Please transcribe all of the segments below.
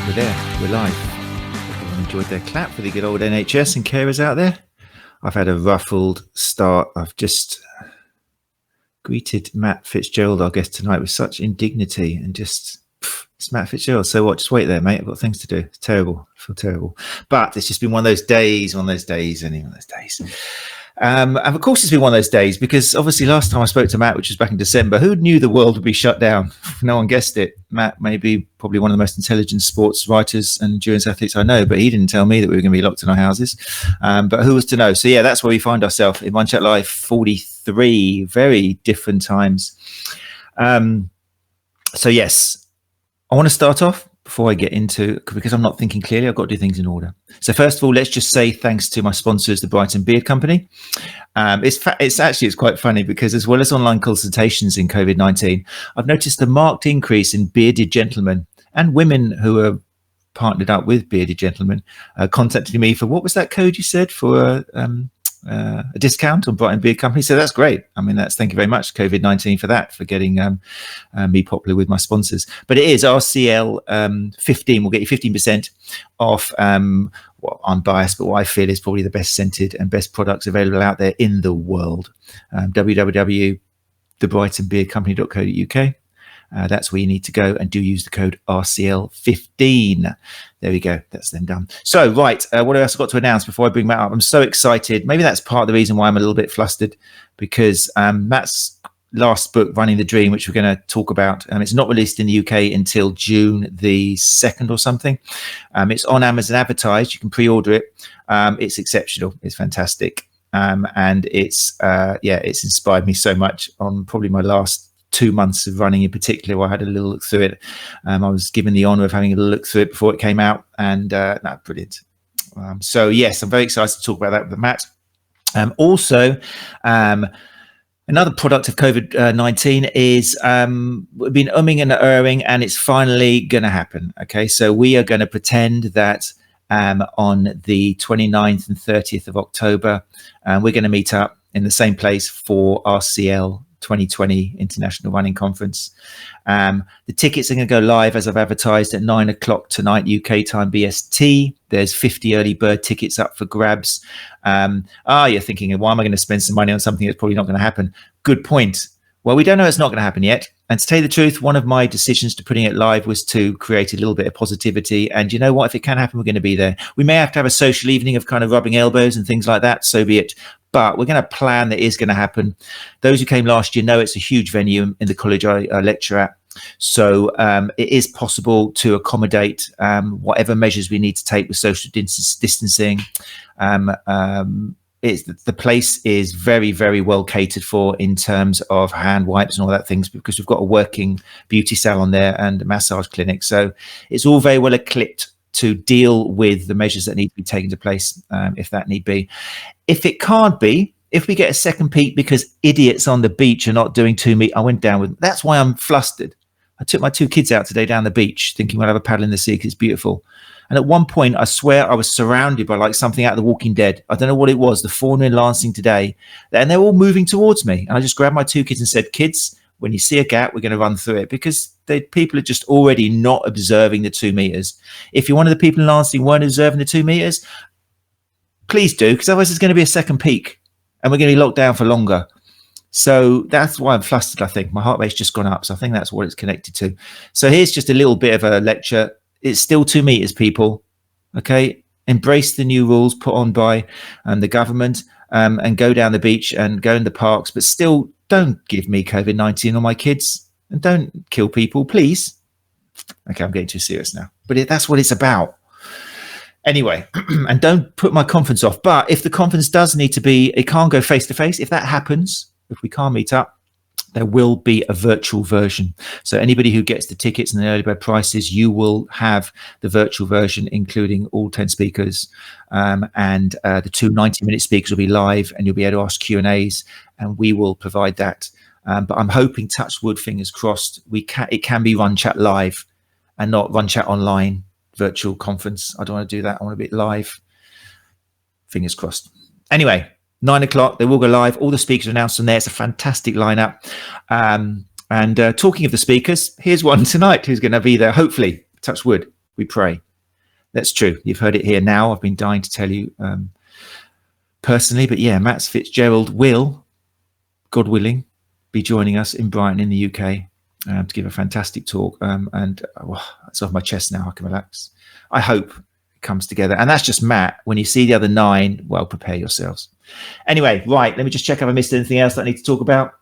We're there. We're live. Everyone enjoyed their clap for the good old NHS and carers out there. I've had a ruffled start. I've just greeted Matt Fitzgerald, our guest tonight, with such indignity and just, it's Matt Fitzgerald. So what? Just wait there, mate. I've got things to do. It's terrible. I feel terrible. But it's just been one of those days. And of course, it's been one of those days because obviously last time I spoke to Matt, which was back in December, who knew the world would be shut down? No one guessed it. Matt may be probably one of the most intelligent sports writers and endurance athletes I know, but he didn't tell me that we were going to be locked in our houses. But who was to know? So yeah, that's where we find ourselves in Runchatlive 43, very different times. So yes, I want to start off before I get into, because I'm not thinking clearly, I've got to do things in order. So first of all, let's just say thanks to my sponsors, the Brighton Beard Company. It's quite funny because as well as online consultations in COVID-19, I've noticed a marked increase in bearded gentlemen and women who are partnered up with bearded gentlemen contacting me for, what was that code you said for a discount on Brighton Beard Company? So that's great. I mean, thank you very much, COVID-19, for that, for getting me popular with my sponsors. But it is RCL 15 will get you 15% off. Well, I'm biased, but what I feel is probably the best scented and best products available out there in the world. www.thebrightonbeardcompany.co.uk. That's where you need to go, and do use the code RCL15. There we go. That's them done. So, right. What else I've got to announce before I bring Matt up? I'm so excited. Maybe that's part of the reason why I'm a little bit flustered, because Matt's last book, Running the Dream, which we're going to talk about, it's not released in the UK until June the 2nd or something. It's on Amazon advertised. You can pre-order it. It's exceptional. It's fantastic. And it's inspired me so much on probably my last 2 months of running in particular, where I had a little look through it. I was given the honor of having a little look through it before it came out, and brilliant. So yes, I'm very excited to talk about that with Matt. Also, another product of COVID-19 is we've been umming and erring, and it's finally going to happen. Okay, so we are going to pretend that on the 29th and 30th of October, we're going to meet up in the same place for RCL 2020 International Running Conference. The tickets are going to go live, as I've advertised, at 9 o'clock tonight UK time BST. There's 50 early bird tickets up for grabs. You're thinking, why am I going to spend some money on something that's probably not going to happen? Good point. Well, we don't know it's not going to happen yet. And to tell you the truth, one of my decisions to putting it live was to create a little bit of positivity. And you know what? If it can happen, we're going to be there. We may have to have a social evening of kind of rubbing elbows and things like that. So be it. But we're going to plan that is going to happen. Those who came last year know it's a huge venue in the college I lecture at. So it is possible to accommodate whatever measures we need to take with social distancing. The place is very, very well catered for in terms of hand wipes and all that things, because we've got a working beauty salon there and a massage clinic. So it's all very well equipped to deal with the measures that need to be taken to place, if that need be. If it can't be, if we get a second peak because idiots on the beach are not doing 2 meters, I went down with, that's why I'm flustered. I took my 2 kids out today down the beach thinking we'll have a paddle in the sea because it's beautiful. And at one point, I swear I was surrounded by like something out of The Walking Dead. I don't know what it was, the fauna in Lansing today. And they're all moving towards me. And I just grabbed my 2 kids and said, kids, when you see a gap, we're going to run through it, because people are just already not observing the 2 meters. If you're one of the people in Lansing weren't observing the 2 meters, please do, because otherwise there's going to be a second peak and we're going to be locked down for longer. So that's why I'm flustered, I think. My heart rate's just gone up. So I think that's what it's connected to. So here's just a little bit of a lecture. It's still 2 meters, people. Okay. Embrace the new rules put on by the government, and go down the beach and go in the parks, but still don't give me COVID-19 on my kids, and don't kill people, please. Okay. I'm getting too serious now, but that's what it's about. Anyway, and don't put my conference off. But if the conference does need to be, it can't go face to face. If that happens, if we can't meet up, there will be a virtual version. So anybody who gets the tickets and the early bird prices, you will have the virtual version, including all 10 speakers. And the 2 90-minute speakers will be live, and you'll be able to ask Q&As, and we will provide that. But I'm hoping, touch wood, fingers crossed, it can be Run Chat live and not Run Chat online virtual conference. I don't want to do that. I want to be live. Fingers crossed. Anyway, 9 o'clock, they will go live. All the speakers are announced on there. It's a fantastic lineup. And talking of the speakers, here's one tonight who's going to be there, hopefully, touch wood, we pray. That's true. You've heard it here now. I've been dying to tell you personally, but yeah, Matt Fitzgerald will, God willing, be joining us in Brighton in the UK to give a fantastic talk. And it's off my chest now. I can relax. I hope it comes together. And that's just Matt. When you see the other 9, well, prepare yourselves. Anyway, right. Let me just check if I missed anything else that I need to talk about.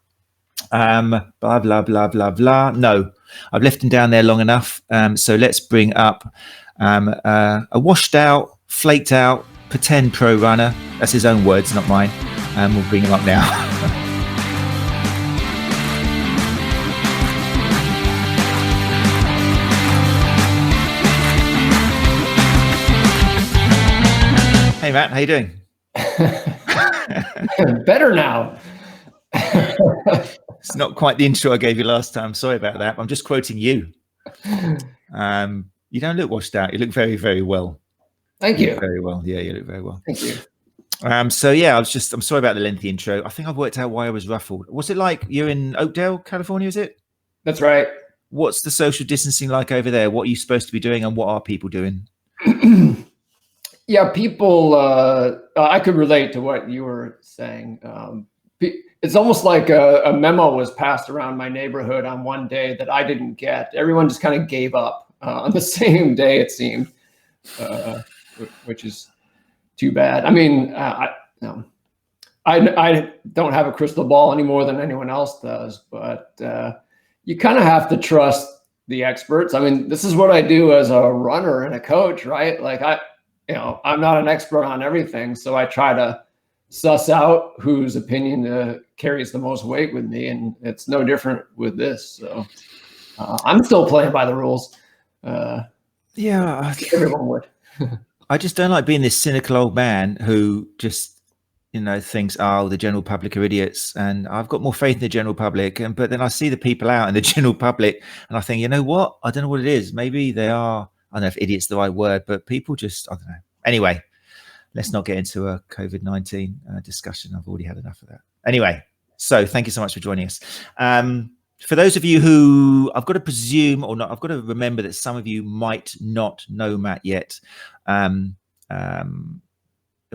Blah, blah, blah, blah, blah. No, I've left him down there long enough. So let's bring up a washed out, flaked out, pretend pro runner. That's his own words, not mine. We'll bring him up now. Hey Matt, how you doing? Better now. It's not quite the intro I gave you last time. Sorry about that. I'm just quoting you. You don't look washed out. You look very, very well. Thank you. Very well. Yeah, you look very well. Thank you. So yeah, I'm sorry about the lengthy intro. I think I've worked out why I was ruffled. What's it like? You're in Oakdale, California, is it? That's right. What's the social distancing like over there? What are you supposed to be doing and what are people doing? Yeah, people, I could relate to what you were saying. It's almost like a memo was passed around my neighborhood on one day that I didn't get. Everyone just kind of gave up on the same day, it seemed, which is too bad. I mean, I don't have a crystal ball any more than anyone else does, but you kind of have to trust the experts. I mean, this is what I do as a runner and a coach, right? Like I'm not an expert on everything, so I try to suss out whose opinion carries the most weight with me, and it's no different with this. So I'm still playing by the rules. Yeah, everyone would. I just don't like being this cynical old man who just, thinks, oh, the general public are idiots, and I've got more faith in the general public. But then I see the people out in the general public, and I think, you know what? I don't know what it is. Maybe they are. I don't know if idiot's the right word, but people just, I don't know. Anyway, let's not get into a COVID-19 discussion. I've already had enough of that. Anyway, so thank you so much for joining us. For those of you who, I've got to presume or not, I've got to remember that some of you might not know Matt yet. In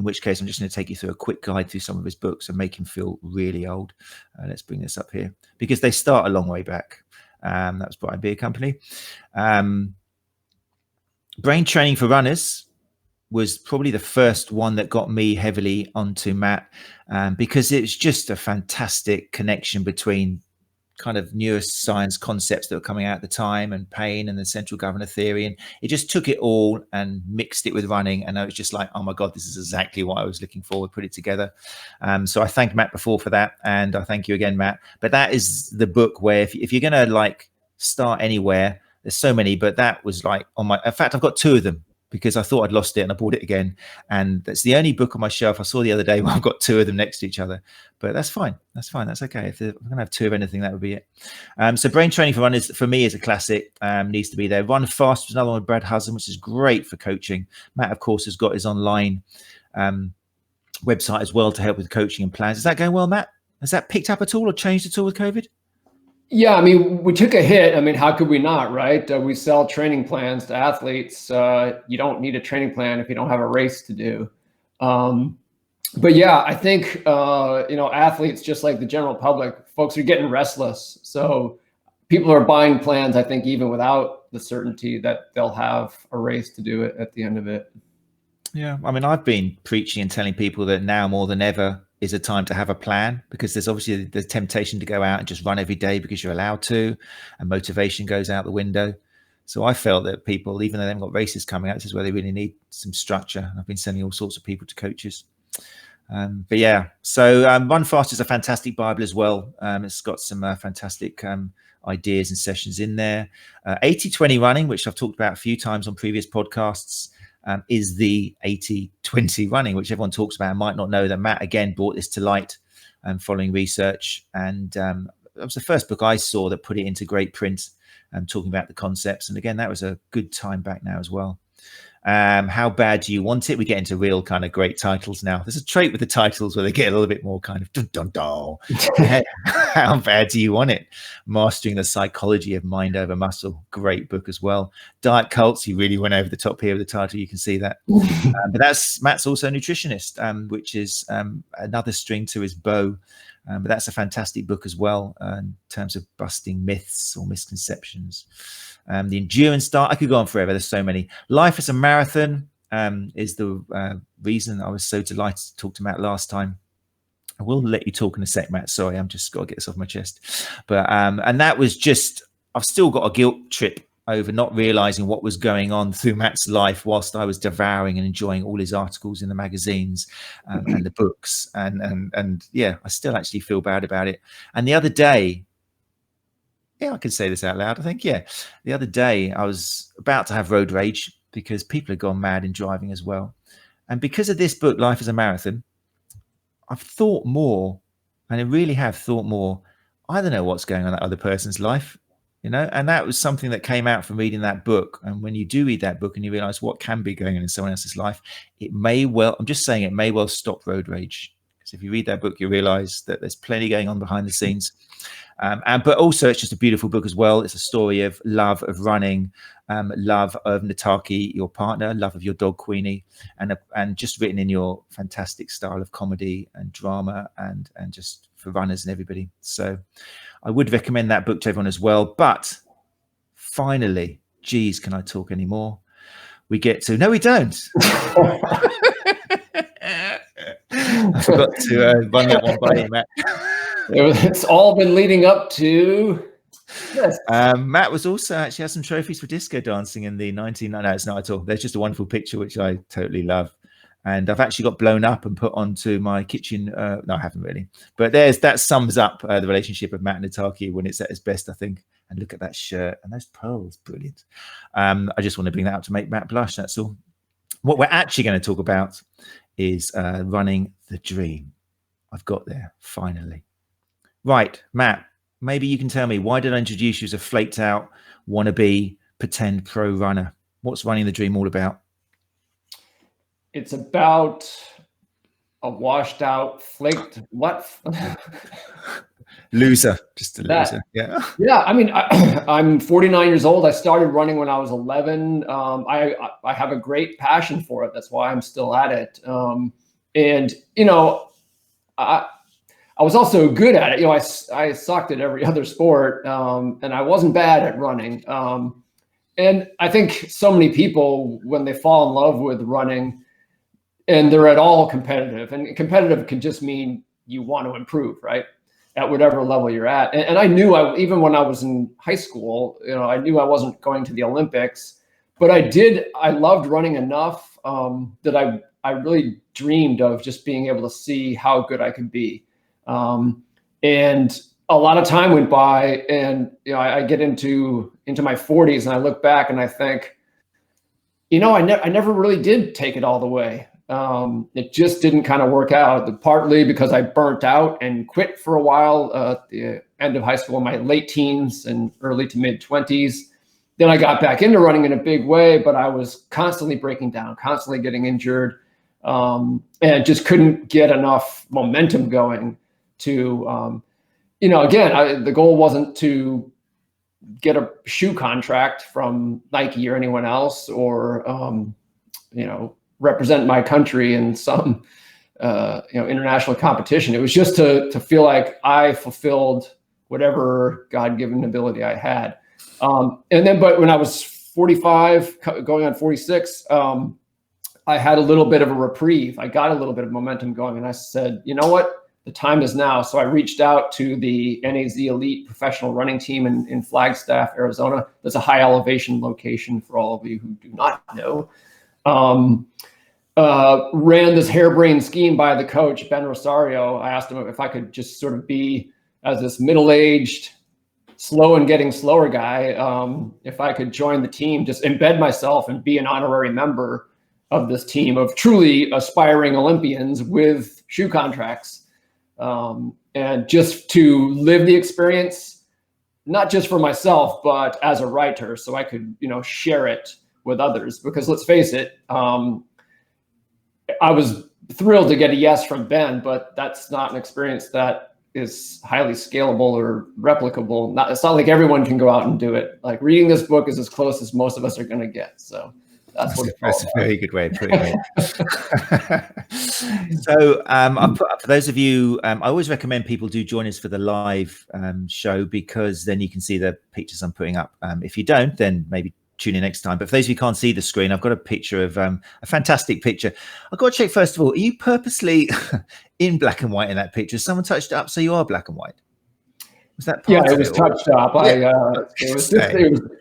which case, I'm just going to take you through a quick guide through some of his books and make him feel really old. Let's bring this up here because they start a long way back. That was Brian Beer Company. Brain Training for Runners was probably the first one that got me heavily onto Matt because it's just a fantastic connection between kind of neuroscience concepts that were coming out at the time and pain and the central governor theory. And it just took it all and mixed it with running. And I was just like, oh my God, this is exactly what I was looking for, put it together. So I thanked Matt before for that. And I thank you again, Matt. But that is the book where if you're going to like start anywhere, there's so many, but that was like in fact, I've got 2 of them because I thought I'd lost it and I bought it again. And that's the only book on my shelf I saw the other day where I've got 2 of them next to each other, but that's fine. That's fine. That's okay. If I'm going to have 2 of anything, that would be it. So Brain Training for Runners, for me, is a classic, needs to be there. Run Fast was another one with Brad Hudson, which is great for coaching. Matt, of course, has got his online website as well to help with coaching and plans. Is that going well, Matt? Has that picked up at all or changed at all with COVID? Yeah, I mean, we took a hit. I mean, how could we not, right? We sell training plans to athletes. You don't need a training plan if you don't have a race to do. But yeah, I think, athletes, just like the general public, folks are getting restless. So people are buying plans, I think, even without the certainty that they'll have a race to do it at the end of it. Yeah, I mean, I've been preaching and telling people that now more than ever is a time to have a plan, because there's obviously the temptation to go out and just run every day because you're allowed to, and motivation goes out the window. So I felt that people, even though they haven't got races coming out, this is where they really need some structure. And I've been sending all sorts of people to coaches. But yeah, so Run Fast is a fantastic Bible as well. It's got some fantastic ideas and sessions in there. 80-20 running, which I've talked about a few times on previous podcasts, is the 80-20 running, which everyone talks about and might not know that Matt again brought this to light following research. And that was the first book I saw that put it into great print, talking about the concepts. And again, that was a good time back now as well. How bad do you want it? We get into real kind of great titles now. There's a trait with the titles where they get a little bit more kind of dun dun dun. How bad do you want it? Mastering the Psychology of Mind Over Muscle. Great book as well. Diet Cults. He really went over the top here with the title. You can see that. But Matt's also a nutritionist, which is another string to his bow. But that's a fantastic book as well in terms of busting myths or misconceptions. The Endurance Diet. I could go on forever. There's so many. Life as a Marathon is the reason I was so delighted to talk to Matt last time. I will let you talk in a sec, Matt. Sorry, I'm just got to get this off my chest. But and that was just, I've still got a guilt trip over not realizing what was going on through Matt's life whilst I was devouring and enjoying all his articles in the magazines and the books. And yeah, I still actually feel bad about it. And the other day, yeah, I can say this out loud, I think. Yeah. The other day I was about to have road rage because people had gone mad in driving as well. And because of this book, Life is a Marathon, I've thought more, and I really have thought more. I don't know what's going on in that other person's life, you know, and that was something that came out from reading that book. And when you do read that book and you realize what can be going on in someone else's life, it may well, I'm just saying, it may well stop road rage. Because if you read that book, you realize that there's plenty going on behind the scenes. But also it's just a beautiful book as well. It's a story of love, of running, love of Nataki, your partner, love of your dog Queenie, and just written in your fantastic style of comedy and drama and just for runners and everybody. So I would recommend that book to everyone as well. But finally, geez, can I talk anymore? We get to, no, we don't. I forgot to run that one by you, Matt. It's all been leading up to this. Matt was also actually has some trophies for disco dancing in the 1990s. No, it's not at all. There's just a wonderful picture which I totally love, and I've actually got blown up and put onto my kitchen. No, I haven't really, but that sums up the relationship of Matt and Nataki when it's at its best, I think. And look at that shirt and those pearls, brilliant. I just want to bring that up to make Matt blush. That's all. What we're actually going to talk about is running the dream. I've got there finally. Right, Matt, maybe you can tell me, why did I introduce you as a flaked out, wannabe, pretend pro runner? What's running the dream all about? It's about a washed out, flaked, what? Loser, just a loser. Yeah. Yeah, I mean, I'm 49 years old. I started running when I was 11. I have a great passion for it. That's why I'm still at it. And, you know, I was also good at it. You know, I sucked at every other sport, and I wasn't bad at running. And I think so many people, when they fall in love with running and they're at all competitive, and competitive can just mean you want to improve, right? At whatever level you're at. And I knew even when I was in high school, you know, I knew I wasn't going to the Olympics, but I loved running enough that I really dreamed of just being able to see how good I could be. And a lot of time went by, and, you know, I get into my 40s and I look back and I think, you know, I never really did take it all the way. It just didn't kind of work out, partly because I burnt out and quit for a while at the end of high school, in my late teens and early to mid 20s. Then I got back into running in a big way, but I was constantly breaking down, constantly getting injured, and just couldn't get enough momentum going to, you know, again, the goal wasn't to get a shoe contract from Nike or anyone else, or, you know, represent my country in some, you know, international competition. It was just to feel like I fulfilled whatever God-given ability I had. But when I was 45, going on 46, I had a little bit of a reprieve. I got a little bit of momentum going, and I said, you know what? The time is now. So I reached out to the NAZ Elite professional running team in Flagstaff, Arizona. That's a high elevation location for all of you who do not know. Ran this harebrained scheme by the coach, Ben Rosario. I asked him if I could just sort of be, as this middle-aged, slow and getting slower guy, if I could join the team, just embed myself and be an honorary member of this team of truly aspiring Olympians with shoe contracts. And just to live the experience, not just for myself, but as a writer, so I could, you know, share it with others. Because let's face it, I was thrilled to get a yes from Ben, but that's not an experience that is highly scalable or replicable. It's not like everyone can go out and do it. Like reading this book is as close as most of us are going to get. So that's what it's all That's about. a very good way of putting it. So I've put up for those of you, I always recommend people do join us for the live show, because then you can see the pictures I'm putting up. If you don't, then maybe tune in next time. But for those of you who can't see the screen, I've got a picture of a fantastic picture. I've got to check first of all, are you purposely in black and white in that picture? Someone touched it up so you are black and white? Was that part it was touched up. Yeah.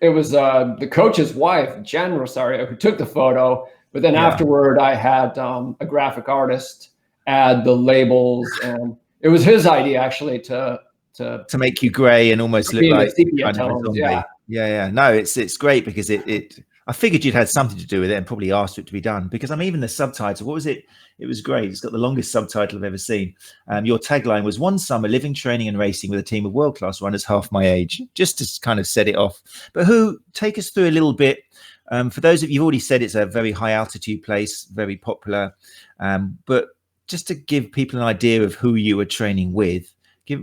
It was the coach's wife, Jen Rosario, who took the photo. But then afterward, I had a graphic artist add the labels, and it was his idea actually to make you grey and almost look like sepia tones. Yeah. No, it's great, because I figured you'd had something to do with it and probably asked it to be done, because even the subtitle, what was it? It was great. It's got the longest subtitle I've ever seen. Your tagline was "One summer living, training and racing with a team of world-class runners half my age," just to kind of set it off. But take us through a little bit. For those of you, you've already said it's a very high altitude place, very popular. But just to give people an idea of who you were training with,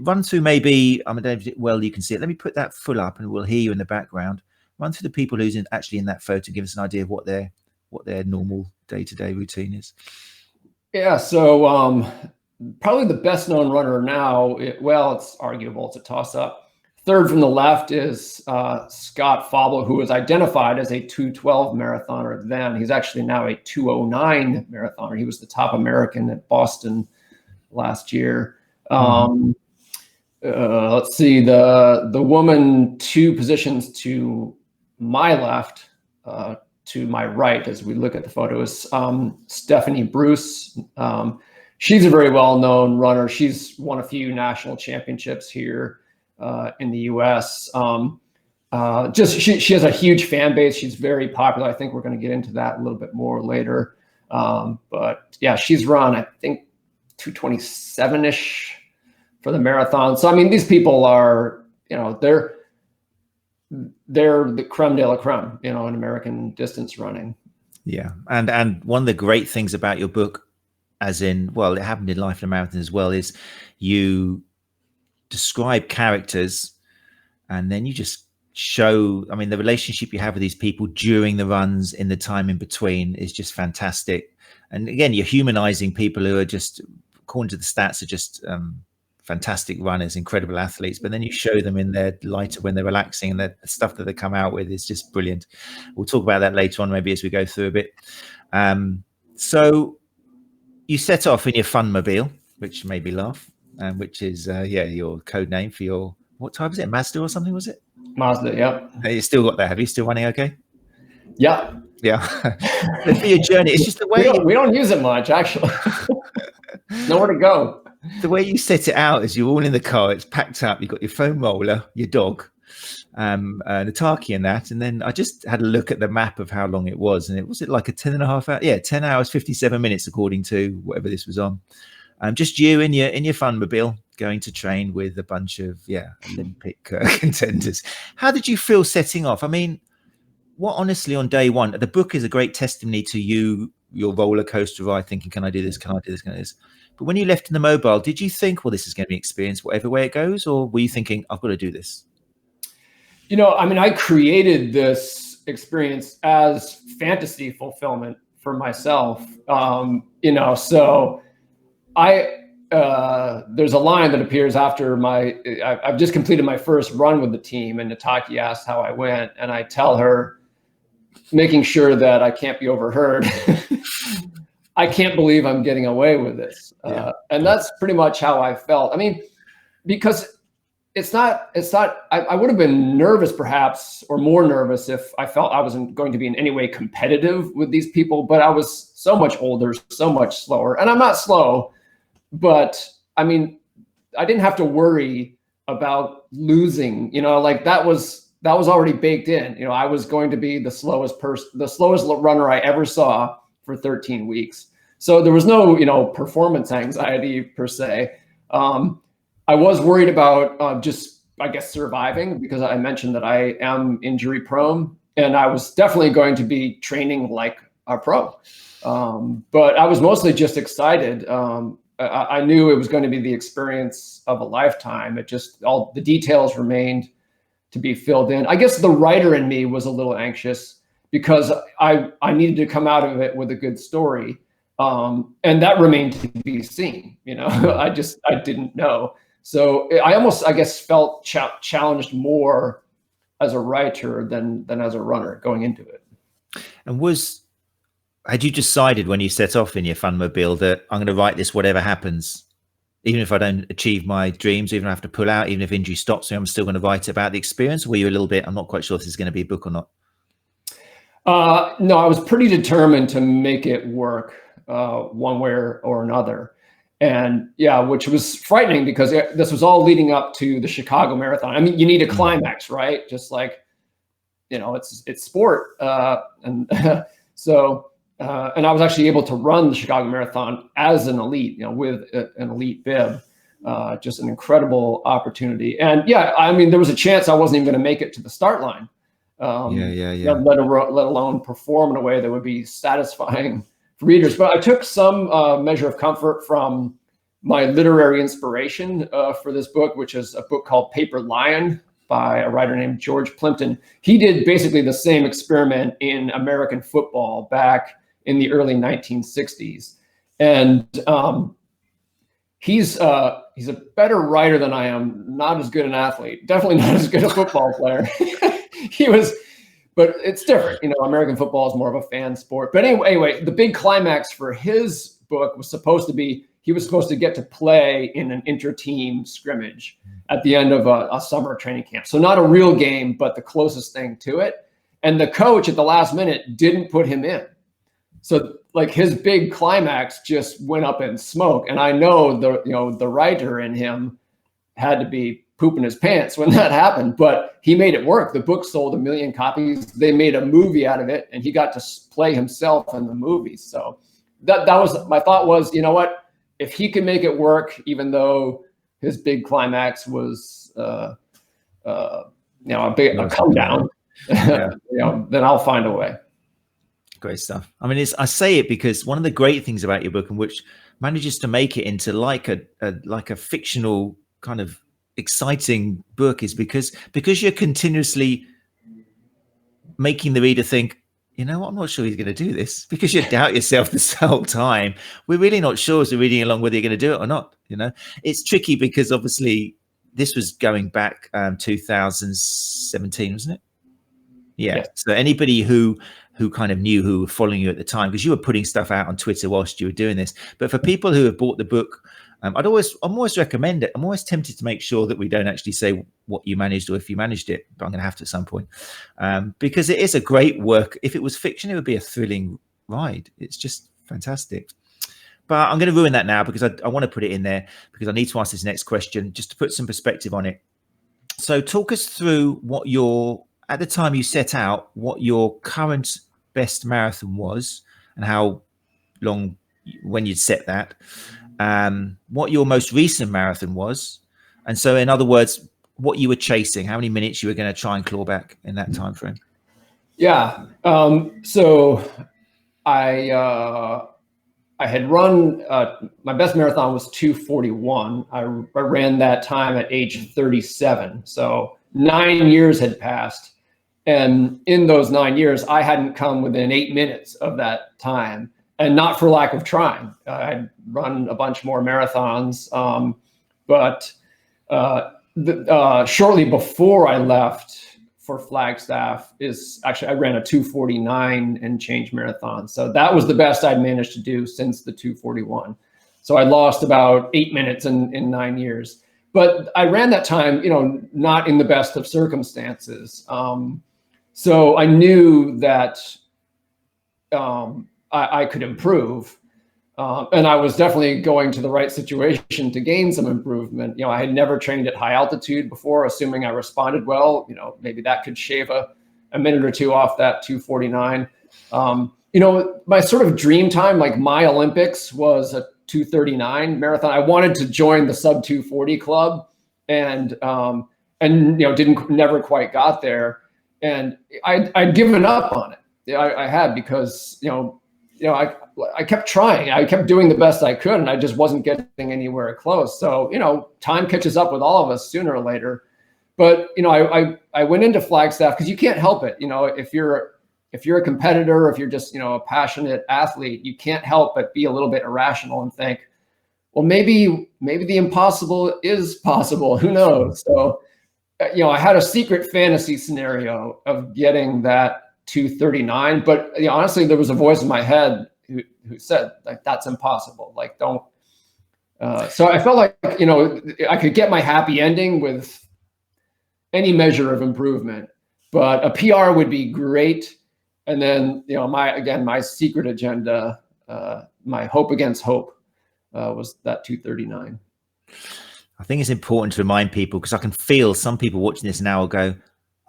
run through maybe, I don't know, well, you can see it. Let me put that full up and we'll hear you in the background. Run through the people who's actually in that photo, give us an idea of what their normal day-to-day routine is. Yeah, so probably the best known runner now, it's arguable, it's a toss-up. Third from the left is Scott Fauble, who was identified as a 2:12 marathoner then. He's actually now a 2:09 marathoner. He was the top American at Boston last year. Let's see, the woman 2 positions to my left, to my right, as we look at the photo, is Stephanie Bruce. She's a very well-known runner. She's won a few national championships here in the U.S. She has a huge fan base. She's very popular. I think we're going to get into that a little bit more later. But yeah, she's run, I think, 227-ish for the marathon. So these people are, they're the creme de la creme, in American distance running. Yeah, and one of the great things about your book, as in, well, it happened in Life in a Marathon as well, is you describe characters and then you just show, the relationship you have with these people during the runs, in the time in between, is just fantastic. And again, you're humanizing people who are just, according to the stats, are just fantastic runners, incredible athletes, but then you show them in their light when they're relaxing, and the stuff that they come out with is just brilliant. We'll talk about that later on, maybe as we go through a bit. So you set off in your Funmobile, which made me laugh, which is your code name for your, what type is it, Mazda or something, was it? Mazda, yeah. You still got that, have you? Still running okay? Yeah. For your journey, it's just the way we don't use it much, actually. Nowhere to go. The way you set it out is you're all in the car, it's packed up, you've got your foam roller, your dog, Nataki and that, and then I just had a look at the map of how long it was, and it was like a 10.5 hour, 10 hours 57 minutes according to whatever this was on. Just you in your Funmobile going to train with a bunch of Olympic contenders. How did you feel setting off? What honestly, on day one, the book is a great testimony to your roller coaster ride, thinking, can I do this, can I do this, can I do this? But when you left in the mobile, did you think, well, this is going to be an experience whatever way it goes, or were you thinking, I've got to do this? I created this experience as fantasy fulfillment for myself. So there's a line that appears after I've just completed my first run with the team, and Nataki asked how I went, and I tell her, making sure that I can't be overheard, I can't believe I'm getting away with this. And that's pretty much how I felt. Because it's not, I would have been nervous perhaps, or more nervous, if I felt I wasn't going to be in any way competitive with these people, but I was so much older, so much slower, and I'm not slow, but I didn't have to worry about losing, that was already baked in. I was going to be the slowest runner I ever saw for 13 weeks. So there was no, performance anxiety per se. I was worried about just, I guess, surviving, because I mentioned that I am injury prone, and I was definitely going to be training like a pro. But I was mostly just excited. I knew it was going to be the experience of a lifetime. It just, all the details remained to be filled in. I guess the writer in me was a little anxious because I needed to come out of it with a good story. And that remained to be seen, you know. I didn't know. So I almost, I guess, felt challenged more as a writer than as a runner going into it. And had you decided when you set off in your funmobile that I'm going to write this whatever happens, even if I don't achieve my dreams, even if I have to pull out, even if injury stops me, I'm still going to write about the experience? Or were you a little bit, I'm not quite sure if this is going to be a book or not? No, I was pretty determined to make it work one way or another. And yeah, which was frightening because this was all leading up to the Chicago Marathon. I mean, you need a climax, right? Just like, you know, it's sport. And so, and I was actually able to run the Chicago Marathon as an elite, you know, with an elite bib, just an incredible opportunity. And yeah, I mean, there was a chance I wasn't even going to make it to the start line. Let alone perform in a way that would be satisfying for readers. But I took some measure of comfort from my literary inspiration for this book, which is a book called Paper Lion by a writer named George Plimpton. He did basically the same experiment in American football back in the early 1960s. And he's a better writer than I am, not as good an athlete, definitely not as good a football player. But it's different. You know, American football is more of a fan sport. But anyway, the big climax for his book was supposed to be, he was supposed to get to play in an inter-team scrimmage at the end of a summer training camp. So not a real game, but the closest thing to it. And the coach at the last minute didn't put him in. So like his big climax just went up in smoke. And I know the writer in him had to be pooping his pants when that happened, but he made it work. The book sold 1 million copies. They made a movie out of it, and he got to play himself in the movie. So that was my thought was, you know what, if he can make it work, even though his big climax was, a come down, Yeah. then I'll find a way. Great stuff. I mean, I say it because one of the great things about your book, and which manages to make it into like a fictional kind of exciting book, is because you're continuously making the reader think, you know what, I'm not sure he's going to do this, because you doubt yourself this whole time. We're really not sure as we're reading along whether you're going to do it or not. You know, it's tricky because obviously this was going back 2017, wasn't it? Yeah. Yes. So anybody who kind of knew, who were following you at the time, because you were putting stuff out on Twitter whilst you were doing this. But for people who have bought the book, I'm always recommend it. I'm always tempted to make sure that we don't actually say what you managed or if you managed it, but I'm going to have to at some point, because it is a great work. If it was fiction, it would be a thrilling ride. It's just fantastic. But I'm going to ruin that now because I want to put it in there because I need to ask this next question just to put some perspective on it. So talk us through at the time you set out, what your current best marathon was and how long, when you'd set that, what your most recent marathon was. And so in other words, what you were chasing, how many minutes you were going to try and claw back in that time frame. Yeah. So I had run, my best marathon was 2:41. I ran that time at age 37. So 9 years had passed. And in those 9 years, I hadn't come within 8 minutes of that time, and not for lack of trying. I'd run a bunch more marathons, but shortly before I left for Flagstaff I ran a 2:49 and change marathon. So that was the best I'd managed to do since the 2:41. So I lost about 8 minutes in 9 years. But I ran that time, not in the best of circumstances. So I knew that I could improve. And I was definitely going to the right situation to gain some improvement. I had never trained at high altitude before, assuming I responded well. Maybe that could shave a minute or two off that 2:49. My sort of dream time, like my Olympics, was a 2:39 marathon. I wanted to join the sub 2:40 club, and never quite got there. And I'd given up on it. I had, because I kept trying. I kept doing the best I could, and I just wasn't getting anywhere close. So, time catches up with all of us sooner or later. But, I went into Flagstaff because you can't help it. If you're a competitor, if you're just, a passionate athlete, you can't help but be a little bit irrational and think, well, maybe the impossible is possible. Who knows? So, I had a secret fantasy scenario of getting that 239, but honestly, there was a voice in my head who said, like, that's impossible. Like, don't. So I felt like, I could get my happy ending with any measure of improvement, but a PR would be great. And then, my secret agenda, my hope against hope, was that 239. I think it's important to remind people, because I can feel some people watching this now will go,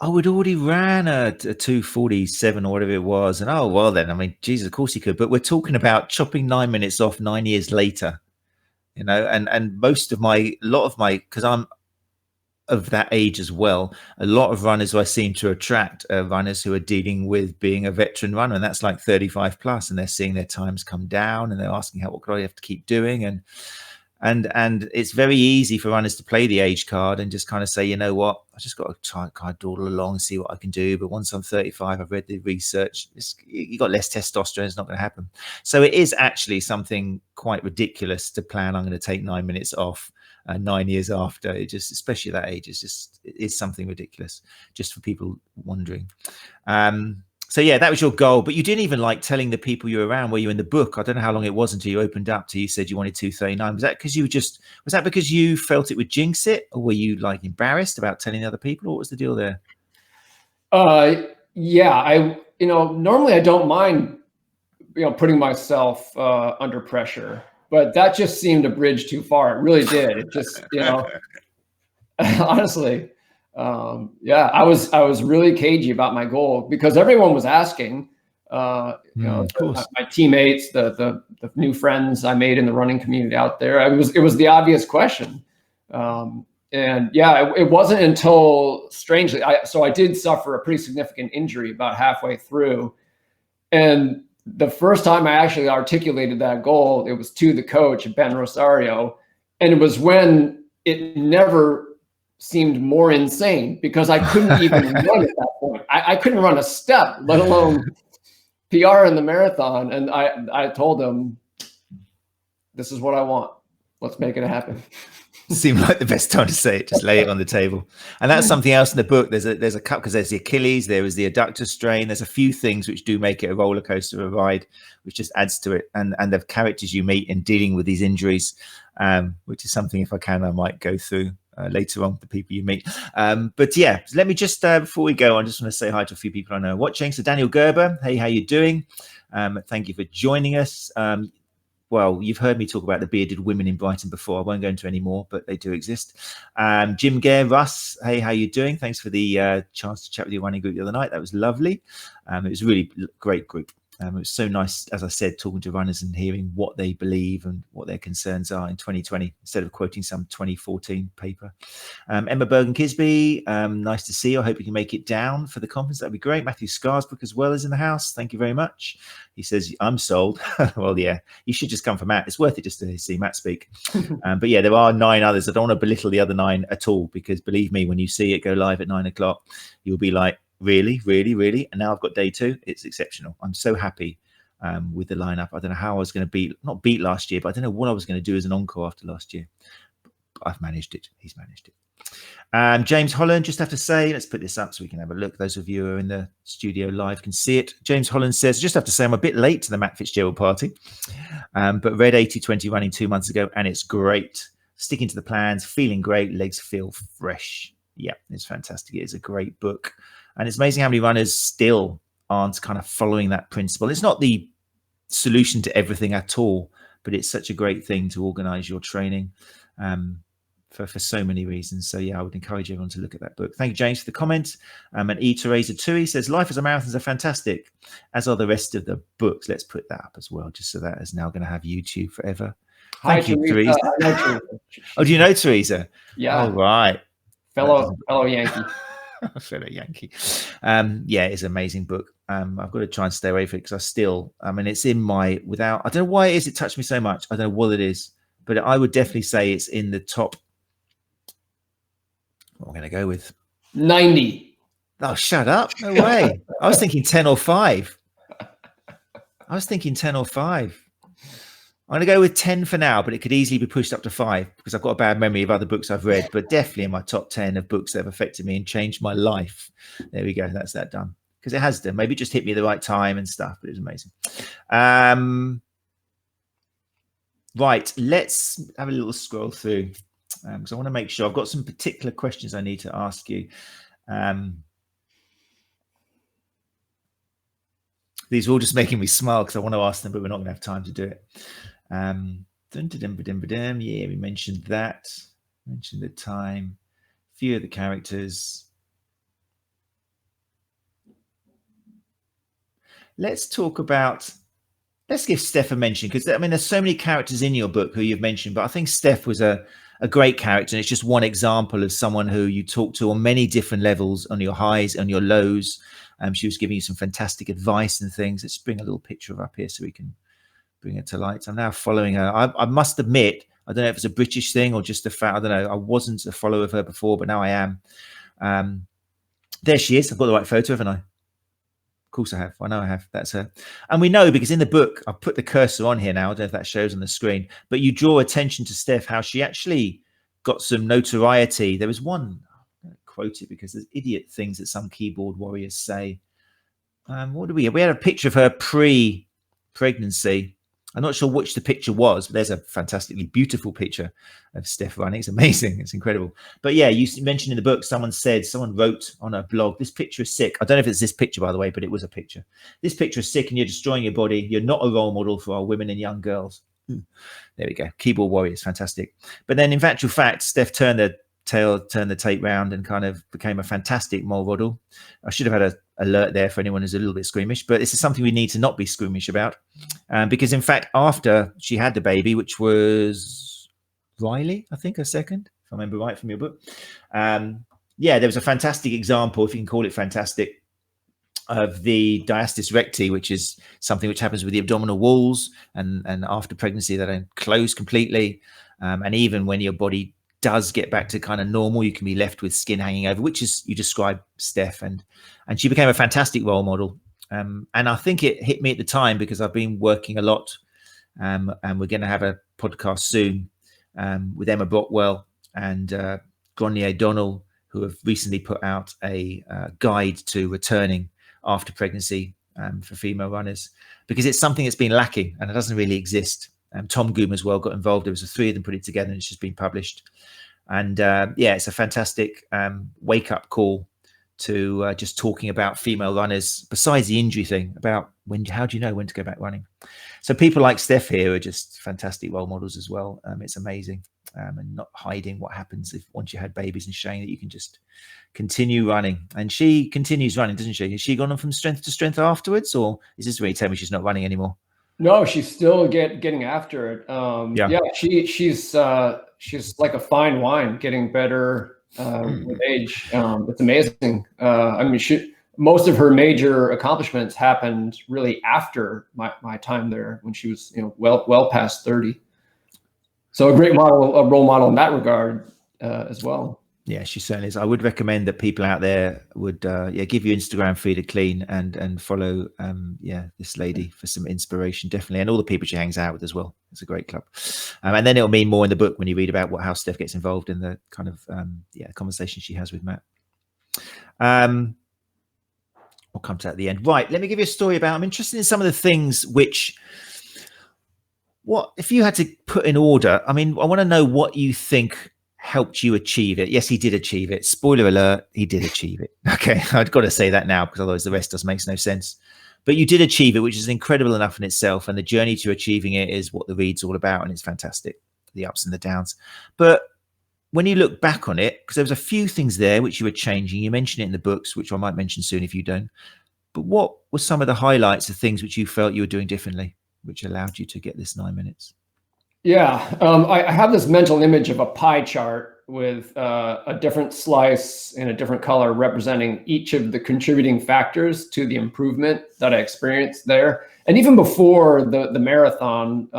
oh, we'd already ran a 247 or whatever it was. And, oh, well, then, I mean, Jesus, of course he could. But we're talking about chopping 9 minutes off 9 years later, and a lot of my, because I'm of that age as well, a lot of runners who I seem to attract are runners who are dealing with being a veteran runner, and that's like 35 plus, and they're seeing their times come down, and they're asking, what could I have to keep doing? And it's very easy for runners to play the age card and just kind of say, you know what, I just got to try kind of dawdle along and see what I can do. But once I'm 35, I've read the research, you got less testosterone, it's not going to happen. So it is actually something quite ridiculous to plan, I'm going to take 9 minutes off 9 years after. It just, especially at that age, it is something ridiculous, just for people wondering. So yeah, that was your goal, but you didn't even like telling the people you were around. Were you in the book? I don't know how long it was until you opened up to you said you wanted 239. Was that because you felt it would jinx it, or were you like embarrassed about telling other people? What was the deal there? Yeah, normally I don't mind, putting myself under pressure, but that just seemed a bridge too far. It really did. It just, honestly. I was really cagey about my goal because everyone was asking, my teammates, the new friends I made in the running community out there. It was the obvious question. It wasn't until, strangely, I did suffer a pretty significant injury about halfway through. And the first time I actually articulated that goal, it was to the coach, Ben Rosario. And it was when it never seemed more insane, because I couldn't even run at that point. I couldn't run a step, let alone PR in the marathon. And I told him, this is what I want. Let's make it happen. Seemed like the best time to say it. Just lay it on the table. And that's something else in the book. There's a cut, because there's the Achilles, there is the adductor strain. There's a few things which do make it a roller coaster of a ride, which just adds to it. And the characters you meet in dealing with these injuries, which is something, if I can, I might go through later on with the people you meet. But yeah, let me just, before we go, I just want to say hi to a few people I know watching. So Daniel Gerber, hey, how you doing? Thank you for joining us. Well, you've heard me talk about the bearded women in Brighton before. I won't go into any more, but they do exist. Jim Gare, Russ, hey, how you doing? Thanks for the chance to chat with your running group the other night. That was lovely. It was a really great group. It was so nice, as I said, talking to runners and hearing what they believe and what their concerns are in 2020, instead of quoting some 2014 paper. Emma Bergen-Kisby, nice to see you. I hope you can make it down for the conference. That'd be great. Matthew Scarsbrook as well is in the house. Thank you very much. He says, I'm sold. Well, yeah, you should just come for Matt. It's worth it just to see Matt speak. But yeah, there are 9 others. I don't want to belittle the other 9 at all, because believe me, when you see it go live at 9 o'clock, you'll be like, really, really, really? And now I've got day 2. It's exceptional. I'm so happy with the lineup. I don't know how I was going to not beat last year, but I don't know what I was going to do as an encore after last year. But I've managed it. He's managed it. James Holland, just have to say, let's put this up so we can have a look. Those of you who are in the studio live can see it. James Holland says, just have to say I'm a bit late to the Matt Fitzgerald party, but read 80-20 running 2 months ago, and it's great. Sticking to the plans, feeling great, legs feel fresh. Yeah, it's fantastic. It is a great book. And it's amazing how many runners still aren't kind of following that principle. It's not the solution to everything at all, but it's such a great thing to organize your training for so many reasons. So yeah, I would encourage everyone to look at that book. Thank you, James, for the comment. And E. Tui says, life as a marathon are fantastic, as are the rest of the books. Let's put that up as well, just so that is now going to have YouTube forever. Thank you, Teresa. Oh, do you know Teresa? Yeah. All right. Fellow Yankee. Fellow Yankee. Yeah, it's an amazing book. I've got to try and stay away from it because I mean, it's in my, I don't know why it is, it touched me so much. I don't know what it is, but I would definitely say it's in the top. What am I going to go with? 90. Oh, shut up. No way. I was thinking 10 or 5. I was thinking 10 or 5. I'm going to go with 10 for now, but it could easily be pushed up to 5 because I've got a bad memory of other books I've read, but definitely in my top 10 of books that have affected me and changed my life. There we go. That's that done. Because it has done. Maybe it just hit me at the right time and stuff, but it was amazing. Right. Let's have a little scroll through because I want to make sure I've got some particular questions I need to ask you. These are all just making me smile because I want to ask them, but we're not going to have time to do it. Yeah, we mentioned that. Mentioned the time. A few of the characters. Let's give Steph a mention because I mean, there's so many characters in your book who you've mentioned, but I think Steph was a great character, and it's just one example of someone who you talk to on many different levels, on your highs, on your lows. She was giving you some fantastic advice and things. Let's bring a little picture of her up here so we can bring it to light. I'm now following her. I must admit, I don't know if it's a British thing or just a fact. I don't know. I wasn't a follower of her before, but now I am. There she is. I've got the right photo, haven't I? Of course I have. I know I have. That's her. And we know because in the book, I've put the cursor on here now. I don't know if that shows on the screen, but you draw attention to Steph, how she actually got some notoriety. There was one, I'm going to quote it because there's idiot things that some keyboard warriors say. What do we have? We had a picture of her pre-pregnancy. I'm not sure which the picture was, but there's a fantastically beautiful picture of Steph running. It's amazing. It's incredible. But yeah, you mentioned in the book, someone wrote on a blog, this picture is sick. I don't know if it's this picture, by the way, but it was a picture. This picture is sick and you're destroying your body. You're not a role model for our women and young girls. There we go. Keyboard warriors. Fantastic. But then in actual fact, Steph turned the tape round and kind of became a fantastic role model. I should have had an alert there for anyone who's a little bit squeamish, but this is something we need to not be squeamish about. Because in fact, after she had the baby, which was Riley, I think, her second, if I remember right from your book. Yeah, there was a fantastic example, if you can call it fantastic, of the diastasis recti, which is something which happens with the abdominal walls, and after pregnancy, they don't close completely. And even when your body does get back to kind of normal, you can be left with skin hanging over, which is, you described Steph, and she became a fantastic role model. And I think it hit me at the time because I've been working a lot, and we're going to have a podcast soon with Emma Brockwell and Gronier Donnell, who have recently put out a guide to returning after pregnancy for female runners, because it's something that's been lacking and it doesn't really exist. Tom Goom as well got involved. There was 3 of them put it together and it's just been published. And yeah, it's a fantastic wake-up call to just talking about female runners, besides the injury thing, about how do you know when to go back running? So people like Steph here are just fantastic role models as well. It's amazing, and not hiding what happens if once you had babies, and showing that you can just continue running. And she continues running, doesn't she? Has she gone on from strength to strength afterwards, or is this really telling me she's not running anymore? No, she's still getting after it. Yeah, she's like a fine wine, getting better with age. It's amazing. I mean, most of her major accomplishments happened really after my time there, when she was, well past 30. So a great model, a role model in that regard as well. Yeah, she certainly is. I would recommend that people out there would give your Instagram feed a clean and follow this lady for some inspiration, definitely, and all the people she hangs out with as well. It's a great club, and then it'll mean more in the book when you read about how Steph gets involved in the kind of conversation she has with Matt. We'll come to that at the end. Right, let me give you a story about. I'm interested in some of the things which. What if you had to put in order? I mean, I want to know what you think helped you achieve it. Yes, he did achieve it. Spoiler alert, he did achieve it. Okay, I've got to say that now because otherwise the rest makes no sense. But you did achieve it, which is incredible enough in itself. And the journey to achieving it is what the read's all about, and it's fantastic, the ups and the downs. But when you look back on it, because there was a few things there which you were changing, you mentioned it in the books, which I might mention soon if you don't. But what were some of the highlights of things which you felt you were doing differently, which allowed you to get this 9 minutes? Yeah, I have this mental image of a pie chart with a different slice in a different color representing each of the contributing factors to the improvement that I experienced there. And even before the marathon,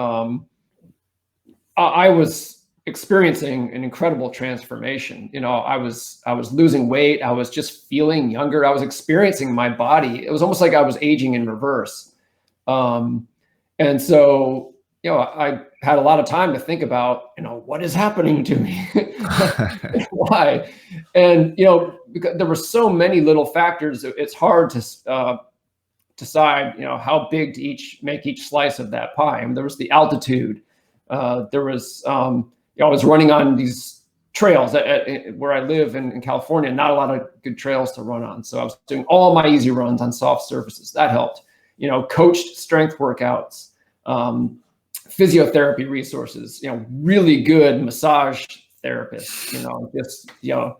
I was experiencing an incredible transformation. You know, I was losing weight. I was just feeling younger. I was experiencing my body. It was almost like I was aging in reverse. And so, you know, I had a lot of time to think about, you know, what is happening to me? Why? And, you know, because there were so many little factors, it's hard to decide, you know, how big to make each slice of that pie. I mean, there was the altitude. There was, you know, I was running on these trails where I live in California, not a lot of good trails to run on. So I was doing all my easy runs on soft surfaces. That helped. You know, coached strength workouts, physiotherapy resources, you know, really good massage therapists, you know, just, you know,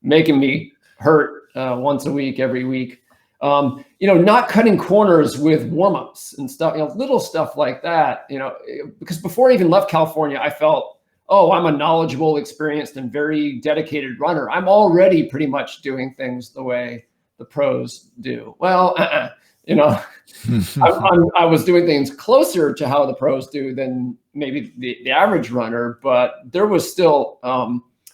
making me hurt once a week, every week. You know, not cutting corners with warm-ups and stuff, you know, little stuff like that, you know, because before I even left California, I felt, oh, I'm a knowledgeable, experienced, and very dedicated runner. I'm already pretty much doing things the way the pros do. Well, you know, I was doing things closer to how the pros do than maybe the average runner, but there was still,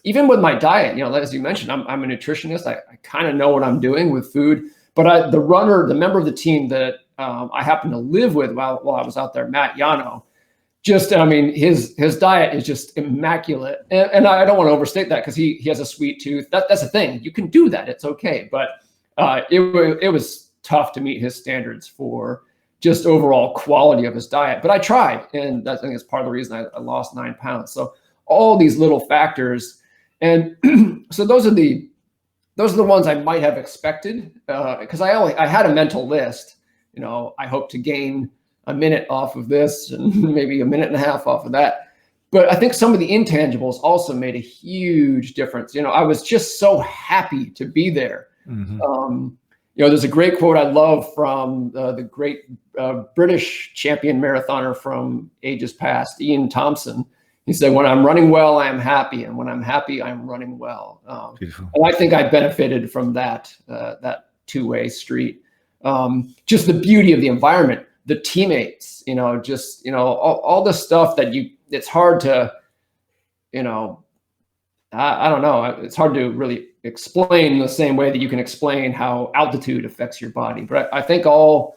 even with my diet, you know, as you mentioned, I'm a nutritionist. I kind of know what I'm doing with food, but the member of the team that I happened to live with while I was out there, Matt Yano, just, I mean, his diet is just immaculate. And I don't want to overstate that because he has a sweet tooth. That's the thing. You can do that. It's okay. But it was tough to meet his standards for just overall quality of his diet. But I tried. And I think that's part of the reason I lost 9 pounds. So all these little factors. And so those are the ones I might have expected because I had a mental list. You know, I hope to gain a minute off of this and maybe a minute and a half off of that. But I think some of the intangibles also made a huge difference. You know, I was just so happy to be there. Mm-hmm. You know, there's a great quote I love from the great British champion marathoner from ages past, Ian Thompson. He said, when I'm running well, I am happy. And when I'm happy, I'm running well. And I think I benefited from that two-way street. Just the beauty of the environment, the teammates, you know, just, you know, all the stuff that it's hard to, you know, I don't know. It's hard to really explain the same way that you can explain how altitude affects your body. But I think all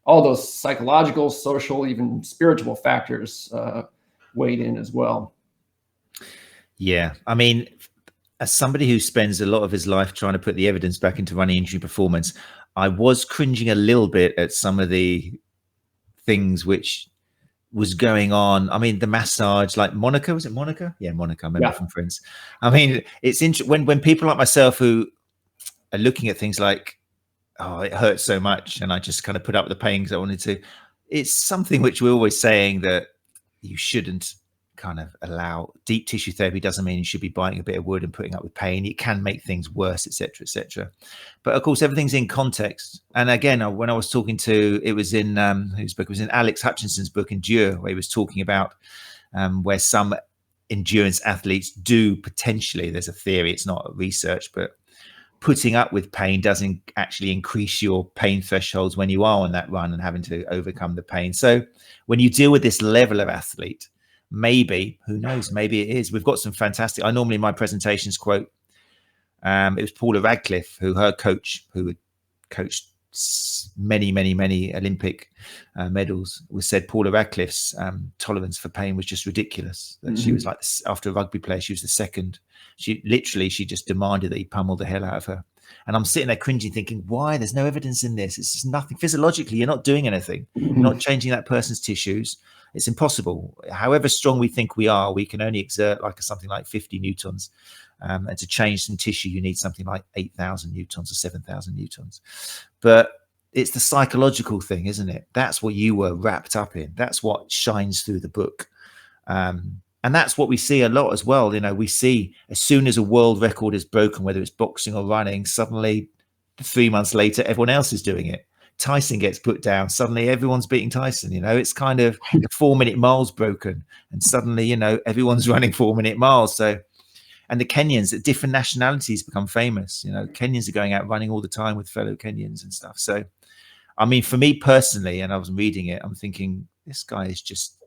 those psychological, social, even spiritual factors weighed in as well. Yeah. I mean, as somebody who spends a lot of his life trying to put the evidence back into running injury performance, I was cringing a little bit at some of the things which was going on. I mean, the massage, like Monica, was it Monica? Yeah, Monica, I remember from Friends. I mean, it's interesting when people like myself who are looking at things like, oh, it hurts so much, and I just kind of put up with the pain because I wanted to. It's something which we're always saying that you shouldn't kind of allow. Deep tissue therapy doesn't mean you should be biting a bit of wood and putting up with pain. It can make things worse, etc., etc. But of course, everything's in context. And again, when I was talking to, it was in whose book? It was in Alex Hutchinson's book Endure, where he was talking about where some endurance athletes do potentially, there's a theory, it's not research, but putting up with pain doesn't actually increase your pain thresholds when you are on that run and having to overcome the pain. So when you deal with this level of athlete, maybe, who knows, maybe it is. We've got some fantastic, I normally in my presentations quote, it was Paula Radcliffe, who her coach, who had coached many Olympic medals, was said Paula Radcliffe's tolerance for pain was just ridiculous. That she was like, after a rugby player, she was the second. She just demanded that he pummel the hell out of her. And I'm sitting there cringing, thinking, why? There's no evidence in this. It's just nothing. Physiologically, you're not doing anything. You're not changing that person's tissues. It's impossible. However strong we think we are, we can only exert like something like 50 newtons. And to change some tissue, you need something like 8,000 newtons or 7,000 newtons. But it's the psychological thing, isn't it? That's what you were wrapped up in. That's what shines through the book. And that's what we see a lot as well. You know, we see as soon as a world record is broken, whether it's boxing or running, suddenly 3 months later, everyone else is doing it. Tyson gets put down. Suddenly everyone's beating Tyson. You know, it's kind of the 4-minute miles broken. And suddenly, you know, everyone's running 4-minute miles. So And the Kenyans, different nationalities become famous. You know, Kenyans are going out running all the time with fellow Kenyans and stuff. So, I mean, for me personally, and I was reading it, I'm thinking this guy is just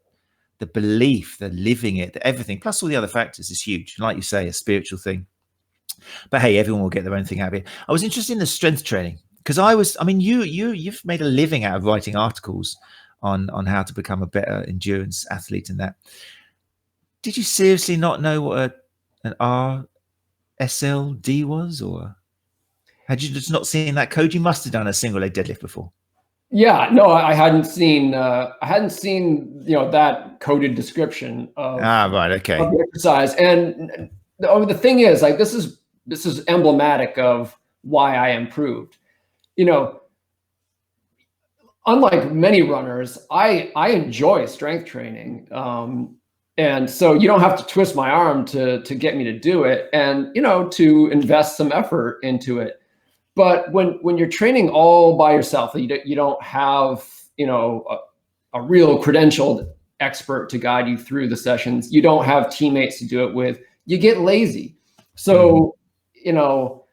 the belief, the living it, the everything, plus all the other factors is huge. Like you say, a spiritual thing. But hey, everyone will get their own thing out of it. I was interested in the strength training because I mean, you've made a living out of writing articles on how to become a better endurance athlete and that. Did you seriously not know what an RSLD was, or had you just not seen that code? You must have done a single leg deadlift before. Yeah, no, I hadn't seen that coded description of right, okay, of the exercise. And the thing is, like, this is emblematic of why I improved. You know, unlike many runners, I enjoy strength training. And so you don't have to twist my arm to get me to do it, and, you know, to invest some effort into it. But when you're training all by yourself, you don't have, you know, a real credentialed expert to guide you through the sessions. You don't have teammates to do it with. You get lazy. So, you know,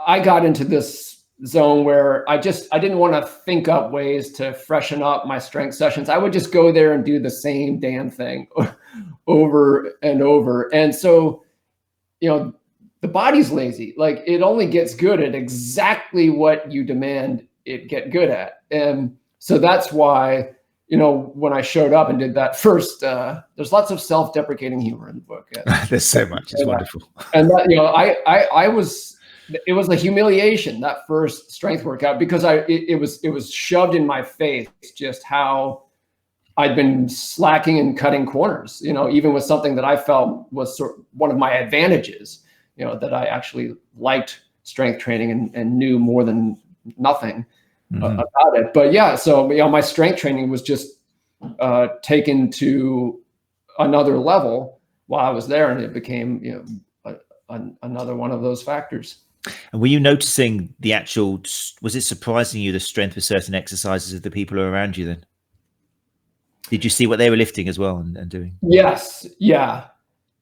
I got into this zone where I didn't want to think up ways to freshen up my strength sessions. I would just go there and do the same damn thing over and over. And so, you know, the body's lazy. Like, it only gets good at exactly what you demand it get good at. And so that's why, you know, when I showed up and did that first, there's lots of self-deprecating humor in the book. There's so much. It's wonderful. And that, you know, it was a humiliation, that first strength workout, because it was shoved in my face just how I'd been slacking and cutting corners, you know, even with something that I felt was sort of one of my advantages, you know, that I actually liked strength training and knew more than nothing about it. But yeah, so, you know, my strength training was just taken to another level while I was there, and it became, you know, another one of those factors. And were you noticing the actual, was it surprising you the strength of certain exercises of the people who are around you then? Did you see what they were lifting as well and doing? Yes. Yeah.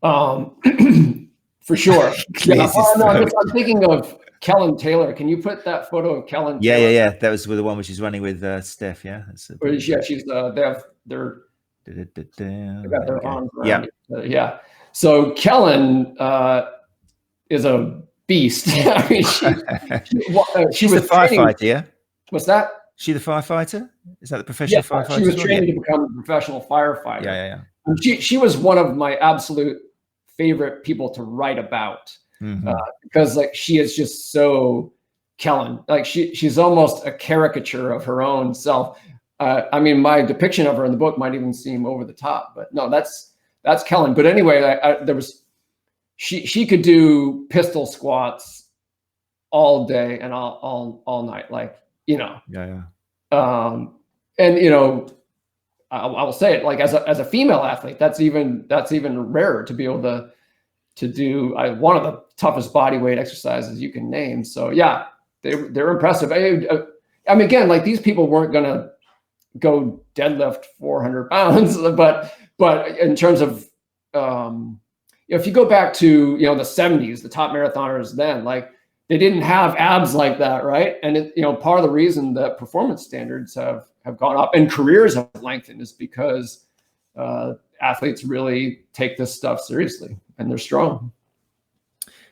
For sure. Yeah. I'm thinking of Kellen Taylor. Can you put that photo of Kellen Taylor? Yeah. That was the one which is running with Steph. Yeah. Yeah. She's they got their arms around it. Yeah. So Kellen is a beast. I mean, she was the firefighter. Yeah. What's that? She the firefighter? Is that the professional firefighter? She was training to become a professional firefighter. Yeah. And she was one of my absolute favorite people to write about, because, like, she is just so Kellen. Like, she's almost a caricature of her own self. I mean, my depiction of her in the book might even seem over the top, but no, that's Kellen. But anyway, she could do pistol squats all day and all night, like, you know. Yeah. And, you know, I will say it, like, as a female athlete, that's even rarer to be able to do one of the toughest body weight exercises you can name. So yeah, they're impressive. I mean, again, like, these people weren't gonna go deadlift 400 pounds, but in terms of, if you go back to, you know, the 70s, the top marathoners then, like, they didn't have abs like that, right? And you know, part of the reason that performance standards have gone up and careers have lengthened is because athletes really take this stuff seriously and they're strong.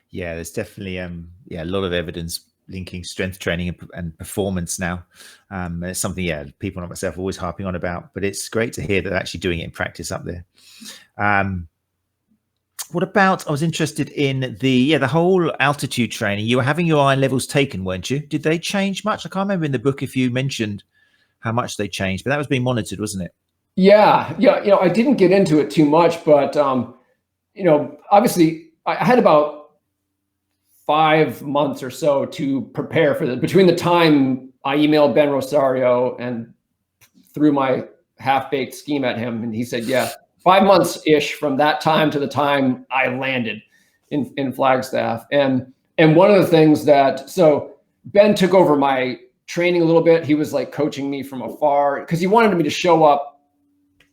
Yeah, there's definitely a lot of evidence linking strength training and performance now. It's something, people like myself are always harping on about, but it's great to hear that they're actually doing it in practice up there. What about, I was interested in the whole altitude training. You were having your iron levels taken, weren't you? Did they change much? I can't remember in the book if you mentioned how much they changed, but that was being monitored, wasn't it? Yeah. You know, I didn't get into it too much, but, you know, obviously I had about 5 months or so to prepare for this. Between the time I emailed Ben Rosario and threw my half-baked scheme at him, and he said, yeah, 5 months-ish from that time to the time I landed in Flagstaff. And one of the things so Ben took over my training a little bit. He was like coaching me from afar because he wanted me to show up.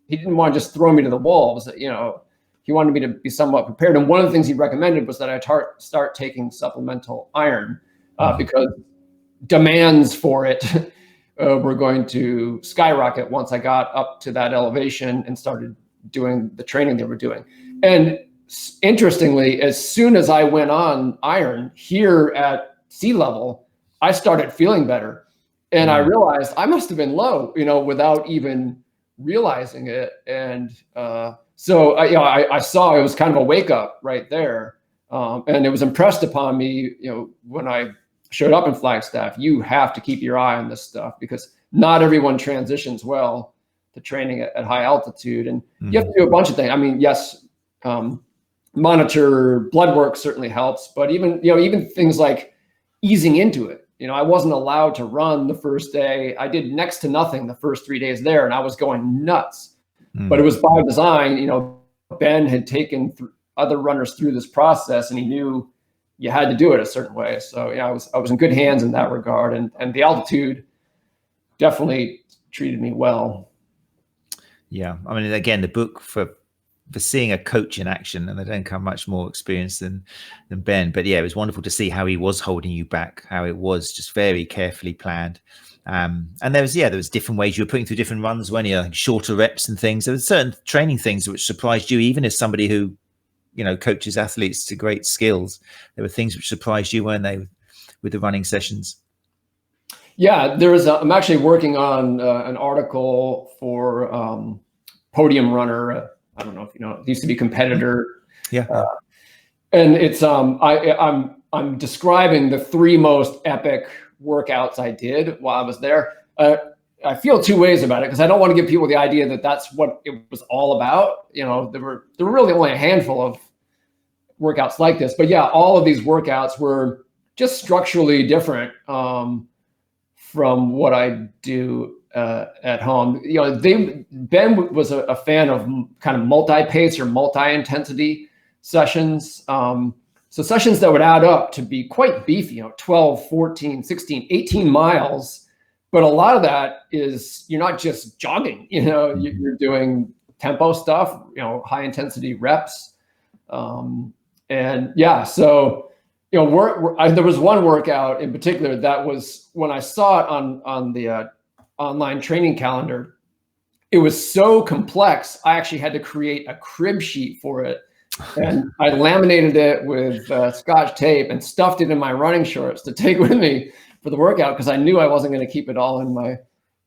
He didn't want to just throw me to the wolves, you know. he wanted me to be somewhat prepared. And one of the things he recommended was that I start taking supplemental iron because demands for it were going to skyrocket once I got up to that elevation and started doing the training they were doing. And interestingly, as soon as I went on iron here at sea level, I started feeling better. And I realized I must have been low, without even realizing it. And so I saw it was kind of a wake up right there. And it was impressed upon me, when I showed up in Flagstaff, you have to keep your eye on this stuff because not everyone transitions well to training at high altitude. And you have to do a bunch of things. I mean, yes, monitor blood work certainly helps, but even things like easing into it. I wasn't allowed to run the first day. I did next to nothing the first 3 days there, and I was going nuts. But it was by design. Ben had taken other runners through this process, and he knew you had to do it a certain way. So I was in good hands in that regard, and the altitude definitely treated me well. Yeah, I mean, again, the book for seeing a coach in action, and they don't come much more experienced than Ben. But yeah, it was wonderful to see how he was holding you back, how it was just very carefully planned. And there was different ways you were putting through different runs, when you shorter reps and things. There were certain training things which surprised you, even as somebody who, coaches athletes to great skills. There were things which surprised you, weren't they, with the running sessions? Yeah, I'm actually working on an article for Podium Runner. I don't know if it used to be Competitor. Yeah. And it's I'm describing the 3 most epic workouts I did while I was there. I feel 2 ways about it because I don't want to give people the idea that that's what it was all about. There were really only a handful of workouts like this, but yeah, all of these workouts were just structurally different from what I do at home. Ben was a fan of kind of multi-pace or multi-intensity sessions. So sessions that would add up to be quite beefy, 12, 14, 16, 18 miles. But a lot of that is, you're not just jogging, you're doing tempo stuff, high intensity reps. And yeah, so, there was one workout in particular that was, when I saw it on the online training calendar, it was so complex. I actually had to create a crib sheet for it. And I laminated it with Scotch tape and stuffed it in my running shorts to take with me for the workout, because I knew I wasn't going to keep it all in my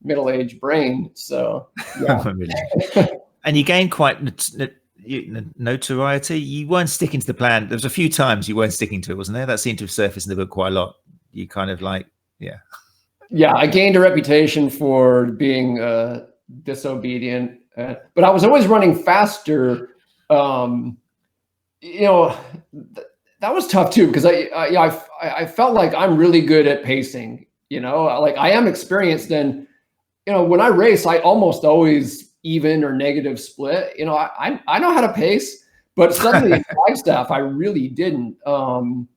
middle-aged brain. So, yeah. And you gained quite notoriety. You weren't sticking to the plan. There was a few times you weren't sticking to it, wasn't there? That seemed to have surfaced in the book quite a lot. You kind of Yeah, I gained a reputation for being disobedient, but I was always running faster. That was tough too, because I felt like I'm really good at pacing. Like I am experienced, and when I race, I almost always even or negative split. I know how to pace, but suddenly in Flagstaff, I really didn't. And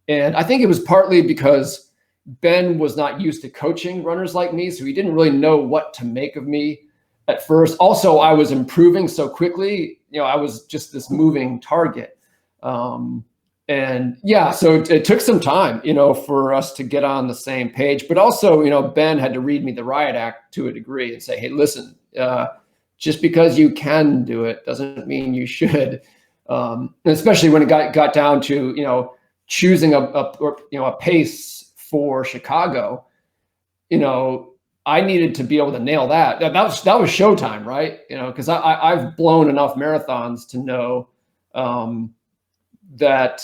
I think it was partly because Ben was not used to coaching runners like me, so he didn't really know what to make of me at first. Also, I was improving so quickly. I was just this moving target. And yeah, so it took some time, for us to get on the same page. But also, Ben had to read me the riot act to a degree and say, hey, listen, just because you can do it doesn't mean you should. And especially when it got down to, choosing a pace for Chicago, I needed to be able to nail that. That was showtime, right? Because I've blown enough marathons to know that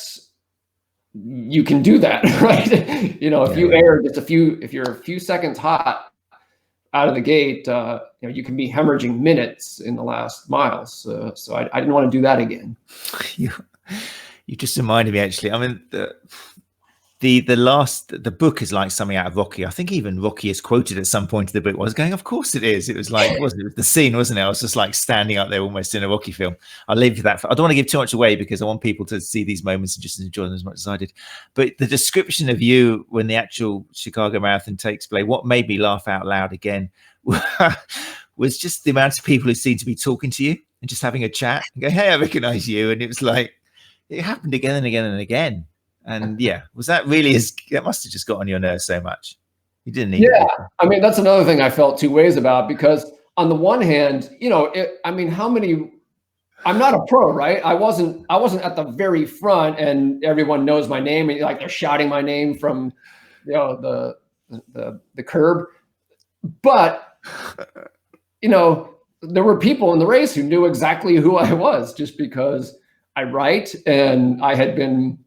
you can do that, right? If you err just if you're a few seconds hot out of the gate, you can be hemorrhaging minutes in the last miles. So I didn't want to do that again. You just reminded me, actually. I mean, the book is like something out of Rocky. I think even Rocky is quoted at some point in the book. I was going, of course it is. It was like, it was the scene, wasn't it? I was just like standing up there almost in a Rocky film. I'll leave that. I don't want to give too much away because I want people to see these moments and just enjoy them as much as I did. But the description of you when the actual Chicago Marathon takes place, what made me laugh out loud again was just the amount of people who seemed to be talking to you. and just having a chat and go, hey, I recognize you. And it was like, it happened again and again and again. And yeah, was that really that must have just got on your nerves so much. You didn't need Yeah. it. I mean, that's another thing I felt two ways about, because on the one hand, I mean, I'm not a pro, right? I wasn't at the very front and everyone knows my name and like they're shouting my name from, the curb. But, there were people in the race who knew exactly who I was just because I write and I had been,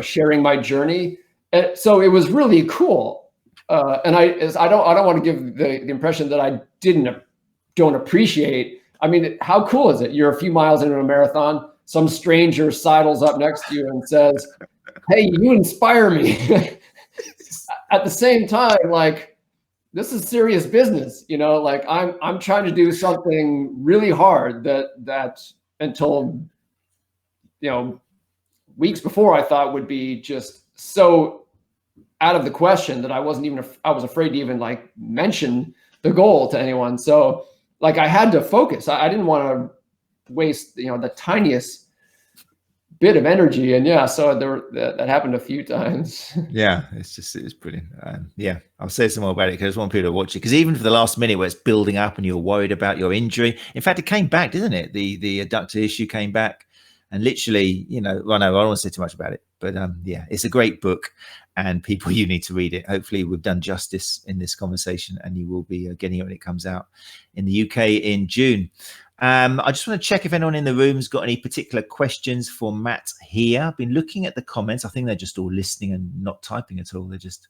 sharing my journey. And so it was really cool. And I don't want to give the impression that I don't appreciate. I mean, how cool is it? You're a few miles into a marathon. Some stranger sidles up next to you and says, hey, you inspire me. At the same time, like, this is serious business, like I'm trying to do something really hard that until, weeks before I thought would be just so out of the question that I was afraid to even like mention the goal to anyone. So like I had to focus. I didn't want to waste, the tiniest bit of energy. And yeah, so that happened a few times. Yeah, it's brilliant. Yeah, I'll say some more about it because I just want people to watch it. Because even for the last minute where it's building up and you're worried about your injury, in fact, it came back, didn't it? The adductor issue came back, and literally, well, no, I don't want to say too much about it, but yeah, it's a great book, and people, you need to read it. Hopefully, we've done justice in this conversation, and you will be getting it when it comes out in the UK in June. I just want to check if anyone in the room's got any particular questions for Matt here. I've been looking at the comments. I think they're just all listening and not typing at all. They're just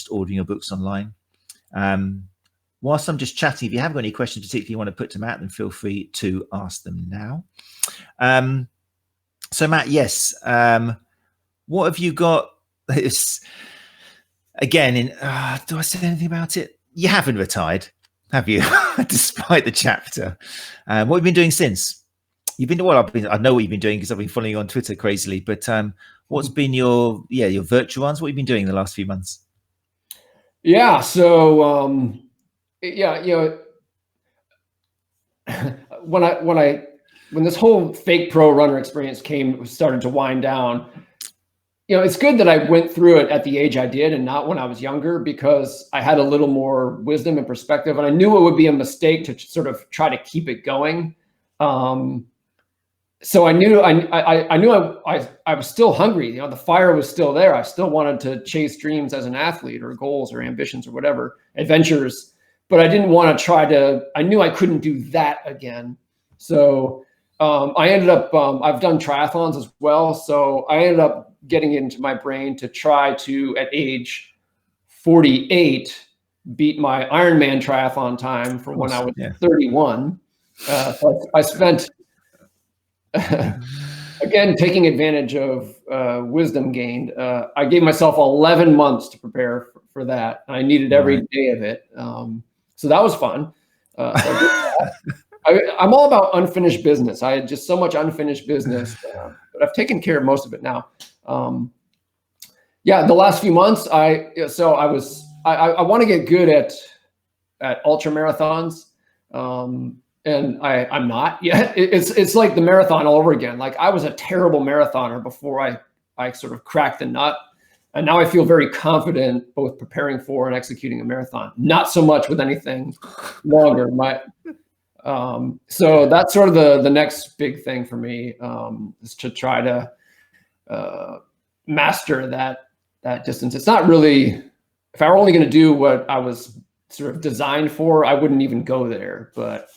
ordering your books online. Whilst I'm just chatting, if you have got any questions particularly you want to put to Matt, then feel free to ask them now. So Matt, yes. What have you got? Again, do I say anything about it? You haven't retired, have you? Despite the chapter. What have you been doing since? I know what you've been doing because I've been following you on Twitter crazily, but what's been your virtual runs? What have you been doing the last few months? Yeah. So, when this whole fake pro runner experience started to wind down, it's good that I went through it at the age I did and not when I was younger, because I had a little more wisdom and perspective, and I knew it would be a mistake to sort of try to keep it going. So I knew I was still hungry. The fire was still there. I still wanted to chase dreams as an athlete, or goals or ambitions or whatever, adventures, but I didn't want to I knew I couldn't do that again. So I ended up, I've done triathlons as well. So I ended up getting into my brain to try to, at age 48, beat my Ironman triathlon time from when I was 31. So I spent, again, taking advantage of wisdom gained. I gave myself 11 months to prepare for that. I needed every day of it. So that was fun. I'm all about unfinished business. I had just so much unfinished business, but I've taken care of most of it now. The last few months, I want to get good at ultra marathons, and I'm not yet. It's like the marathon all over again. Like, I was a terrible marathoner before I sort of cracked the nut, and now I feel very confident both preparing for and executing a marathon. Not so much with anything longer. So that's sort of the next big thing for me, is to try to master that distance. It's not really, if I were only going to do what I was sort of designed for, I wouldn't even go there. But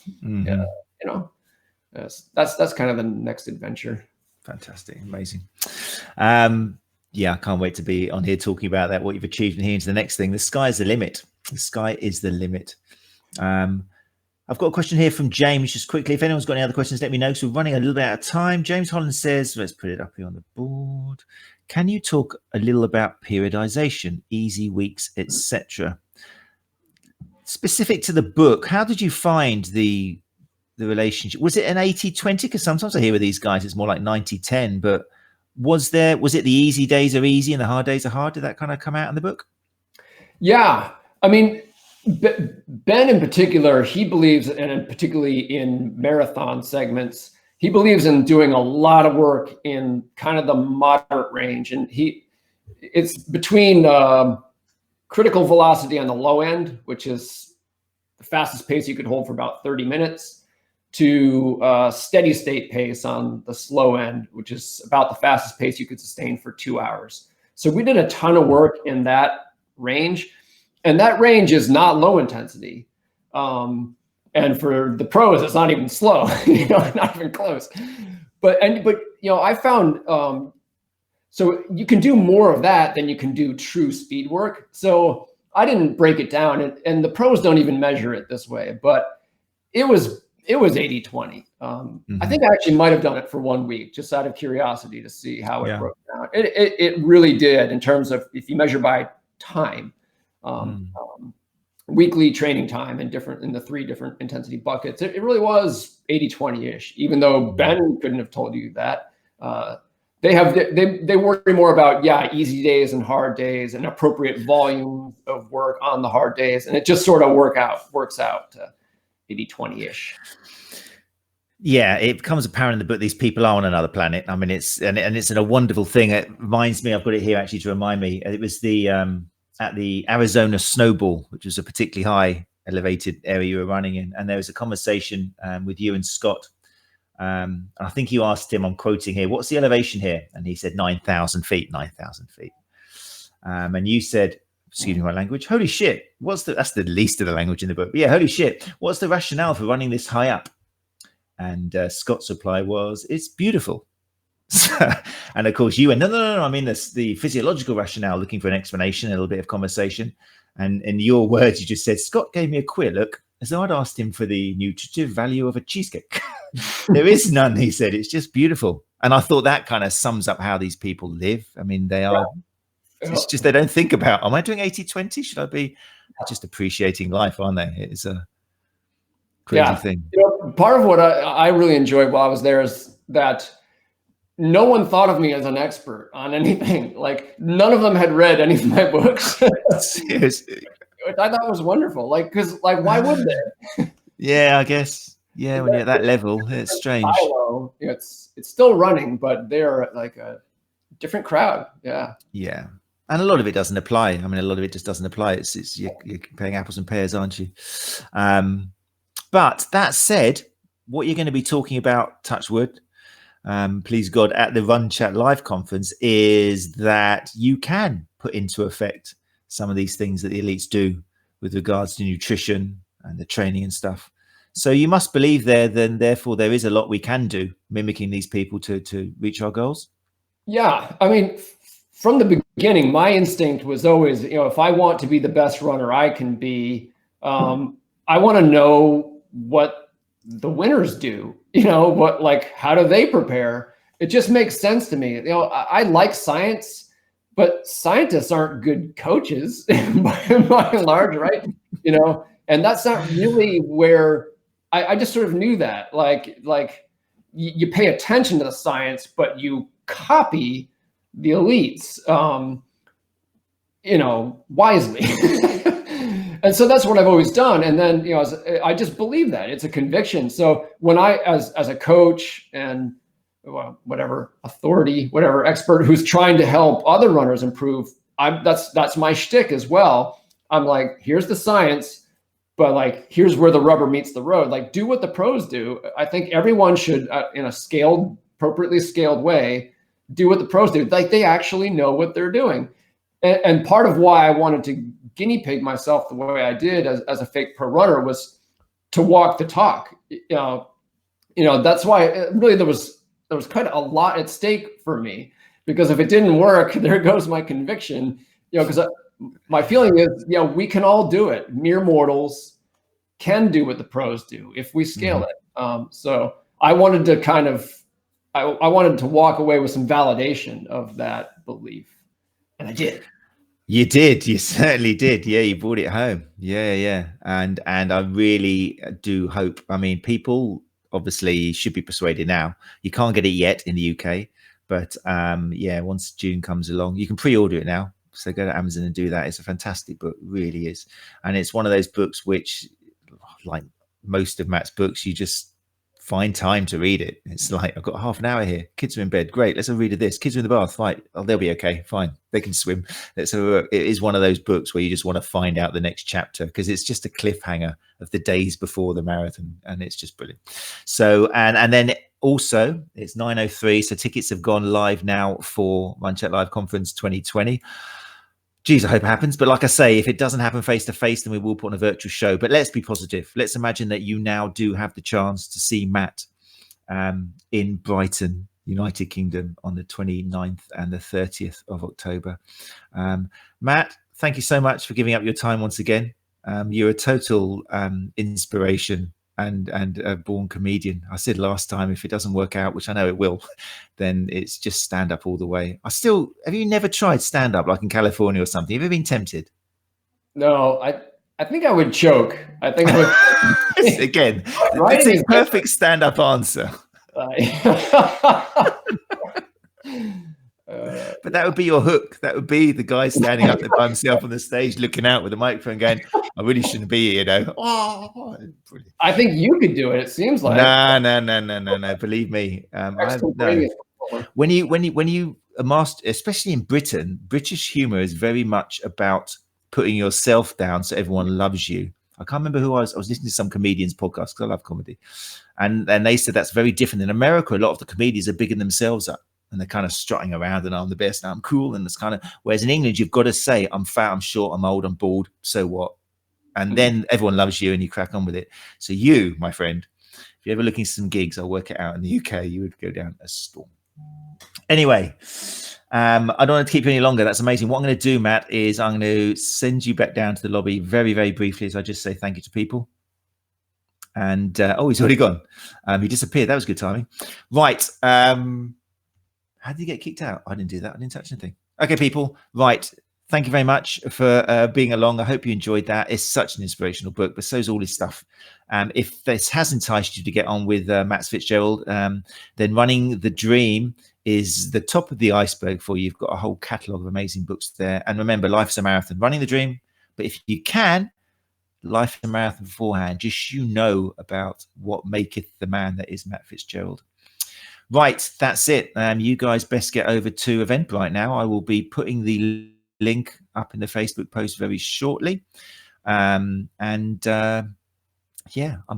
that's kind of the next adventure. Fantastic, amazing. I can't wait to be on here talking about that, what you've achieved, and here into the next thing. The sky's the limit. The sky is the limit. I've got a question here from James, just quickly. If anyone's got any other questions, let me know. So we're running a little bit out of time. James Holland says, let's put it up here on the board. Can you talk a little about periodization, easy weeks, etc.? Specific to the book, how did you find the relationship? Was it an 80-20? Because sometimes I hear with these guys, it's more like 90-10, but was it the easy days are easy and the hard days are hard? Did that kind of come out in the book? Yeah. I mean, Ben in particular, he believes, and particularly in marathon segments, he believes in doing a lot of work in kind of the moderate range. And it's between critical velocity on the low end, which is the fastest pace you could hold for about 30 minutes, to steady state pace on the slow end, which is about the fastest pace you could sustain for 2 hours. So we did a ton of work in that range. And that range is not low intensity. And for the pros, it's not even slow, not even close. But I found, so you can do more of that than you can do true speed work. So I didn't break it down, and the pros don't even measure it this way, but it was 80-20. I think I actually might have done it for 1 week, just out of curiosity to see how it broke down. It really did, in terms of if you measure by time. Weekly training time in the 3 different intensity buckets. It really was 80-20-ish, even though Ben couldn't have told you that. They worry more about, easy days and hard days and appropriate volume of work on the hard days. And it just sort of works out to 80-20-ish. Yeah, it becomes apparent in the book these people are on another planet. I mean, it's a wonderful thing. It reminds me, I've got it here actually to remind me. It was at the Arizona Snowball, which was a particularly high elevated area you were running in, and there was a conversation with you and Scott. And I think you asked him, I'm quoting here, what's the elevation here? And he said 9,000 feet, 9,000 feet. And you said, excuse me my language, holy shit, that's the least of the language in the book. But yeah, holy shit, what's the rationale for running this high up? And Scott's reply was, it's beautiful. And of course you went, no, I mean, that's the physiological rationale, looking for an explanation, a little bit of conversation. And in your words, you just said, Scott gave me a queer look, as though I'd asked him for the nutritive value of a cheesecake. There is none, he said, it's just beautiful. And I thought that kind of sums up how these people live. I mean, they are, it's just, they don't think about, am I doing 80-20? Should I be just appreciating life, aren't they? It's a crazy thing. Part of what I really enjoyed while I was there is that no one thought of me as an expert on anything. Like, none of them had read any of my books. Seriously. Which I thought was wonderful. Because why would they? Yeah, I guess. Yeah, when you're at that level, it's strange. It's still running, but they're like a different crowd. Yeah. Yeah. And a lot of it doesn't apply. I mean, a lot of it just doesn't apply. It's you're comparing apples and pears, aren't you? But that said, what you're going to be talking about, touch wood, please God, at the Run Chat Live conference, is that you can put into effect some of these things that the elites do with regards to nutrition and the training and stuff. So you must believe therefore there is a lot we can do mimicking these people to reach our goals. Yeah. I mean, from the beginning, my instinct was always, if I want to be the best runner I can be, I want to know what the winners do, how do they prepare? It just makes sense to me. I like science, but scientists aren't good coaches by and large, right? And that's not really where I just sort of knew that. Like you pay attention to the science, but you copy the elites, wisely. And so that's what I've always done. And then, I just believe that it's a conviction. So when I, as a coach and whatever authority, whatever expert who's trying to help other runners improve, that's my shtick as well. I'm like, here's the science, but here's where the rubber meets the road. Do what the pros do. I think everyone should, in a appropriately scaled way, do what the pros do. They actually know what they're doing. And part of why I wanted to guinea pig myself the way I did as a fake pro runner was to walk the talk. That's why really there was kind of a lot at stake for me, because if it didn't work, there goes my conviction. Because my feeling is, we can all do it. Mere mortals can do what the pros do if we scale it. So I wanted to I wanted to walk away with some validation of that belief, and I did. You did. You certainly did. Yeah, you brought it home. Yeah. And I really do hope. I mean, people obviously should be persuaded now. You can't get it yet in the UK, but once June comes along, you can pre-order it now. So go to Amazon and do that. It's a fantastic book, really is. And it's one of those books which, like most of Matt's books, you just find time to read it. It's like, I've got half an hour here. Kids are in bed. Great. Let's have a read of this. Kids are in the bath. Right. Oh, they'll be okay. Fine. They can swim. So it is one of those books where you just want to find out the next chapter, because it's just a cliffhanger of the days before the marathon. And it's just brilliant. So, and then also it's 9:03. So tickets have gone live now for Runchatlive Conference 2020. Geez, I hope it happens. But like I say, if it doesn't happen face to face, then we will put on a virtual show. But let's be positive. Let's imagine that you now do have the chance to see Matt in Brighton, United Kingdom, on the 29th and the 30th of October. Matt, thank you so much for giving up your time once again. You're a total inspiration and a born comedian. I said last time, if it doesn't work out, which I know it will, then it's just stand up all the way. Have you never tried stand up like in California or something? Have you ever been tempted? No, I think I would choke. I think I would. Again, it's a perfect stand up answer. But that would be your hook. That would be the guy standing up there by himself on the stage, looking out with a microphone, going, "I really shouldn't be here, Oh, brilliant. I think you could do it. It seems like. No. Believe me, no. When you are master, especially in Britain, British humor is very much about putting yourself down so everyone loves you. I can't remember who I was listening to some comedians podcast, because I love comedy, and they said that's very different in America. A lot of the comedians are bigging themselves up, and they're kind of strutting around, and I'm the best, and I'm cool, and it's kind of, whereas in England you've got to say, I'm fat, I'm short, I'm old, I'm bald, so what? And then everyone loves you and you crack on with it. So you, my friend, if you're ever looking for some gigs, I'll work it out, in the UK you would go down a storm. Anyway, I don't want to keep you any longer. That's amazing. What I'm going to do, Matt, is I'm going to send you back down to the lobby very, very briefly, as I just say thank you to people. And he's already gone. He disappeared. That was good timing. Right. How did he get kicked out? I didn't do that. I didn't touch anything. Okay, people. Right. Thank you very much for being along. I hope you enjoyed that. It's such an inspirational book, but so's all his stuff. If this has enticed you to get on with Matt Fitzgerald, then Running the Dream is the top of the iceberg for you. You've got a whole catalogue of amazing books there. And remember, life is a marathon. Running the Dream. But if you can, life is a marathon beforehand. Just about what maketh the man that is Matt Fitzgerald. Right, that's it. You guys best get over to Eventbrite now. I will be putting the link up in the Facebook post very shortly. I'm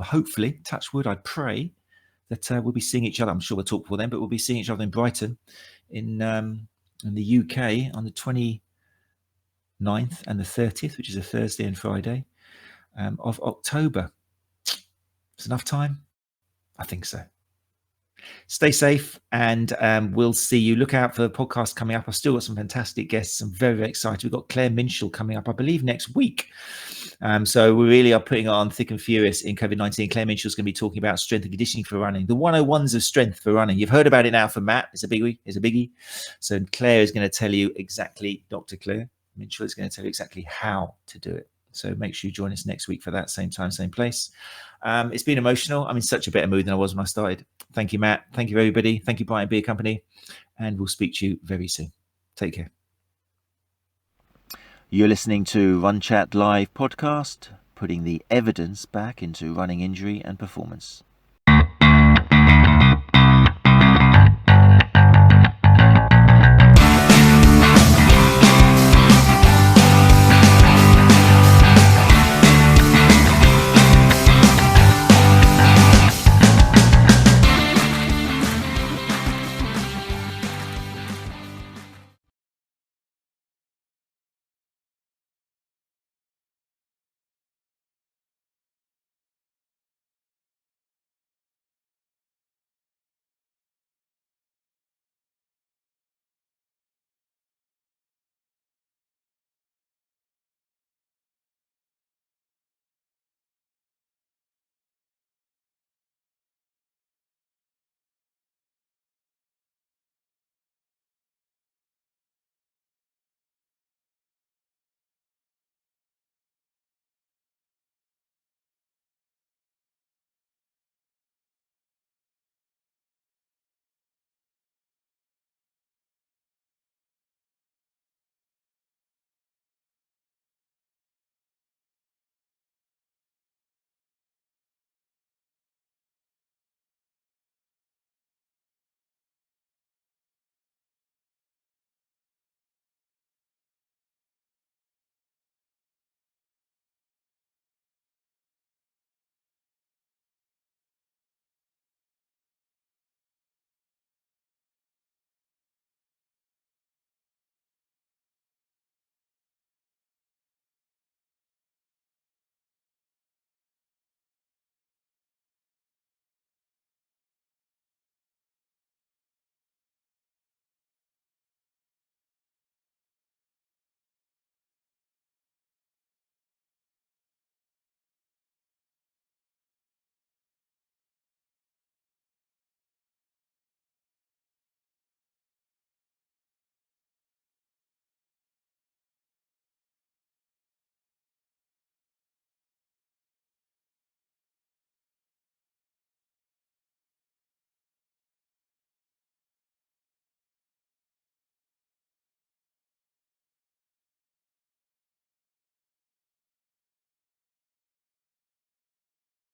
hopefully, touch wood, I pray, that we'll be seeing each other. I'm sure we'll talk before then, but we'll be seeing each other in Brighton in the UK on the 29th and the 30th, which is a Thursday and Friday of October. It's enough time? I think so. Stay safe, and we'll see you. Look out for the podcast coming up. I've still got some fantastic guests. I'm very, very excited. We've got Claire Minshall coming up, I believe, next week. So we really are putting it on thick and furious in COVID-19. Claire Minshall is going to be talking about strength and conditioning for running, the 101s of strength for running. You've heard about it now from Matt. It's a biggie. So Claire is going to tell you exactly, Dr. Claire Minshall is going to tell you exactly how to do it. So make sure you join us next week for that, same time, same place. It's been emotional. I'm in such a better mood than I was when I started. Thank you, Matt. Thank you, everybody. Thank you, Brighton Beer Company. And we'll speak to you very soon. Take care. You're listening to Run Chat Live podcast, putting the evidence back into running injury and performance.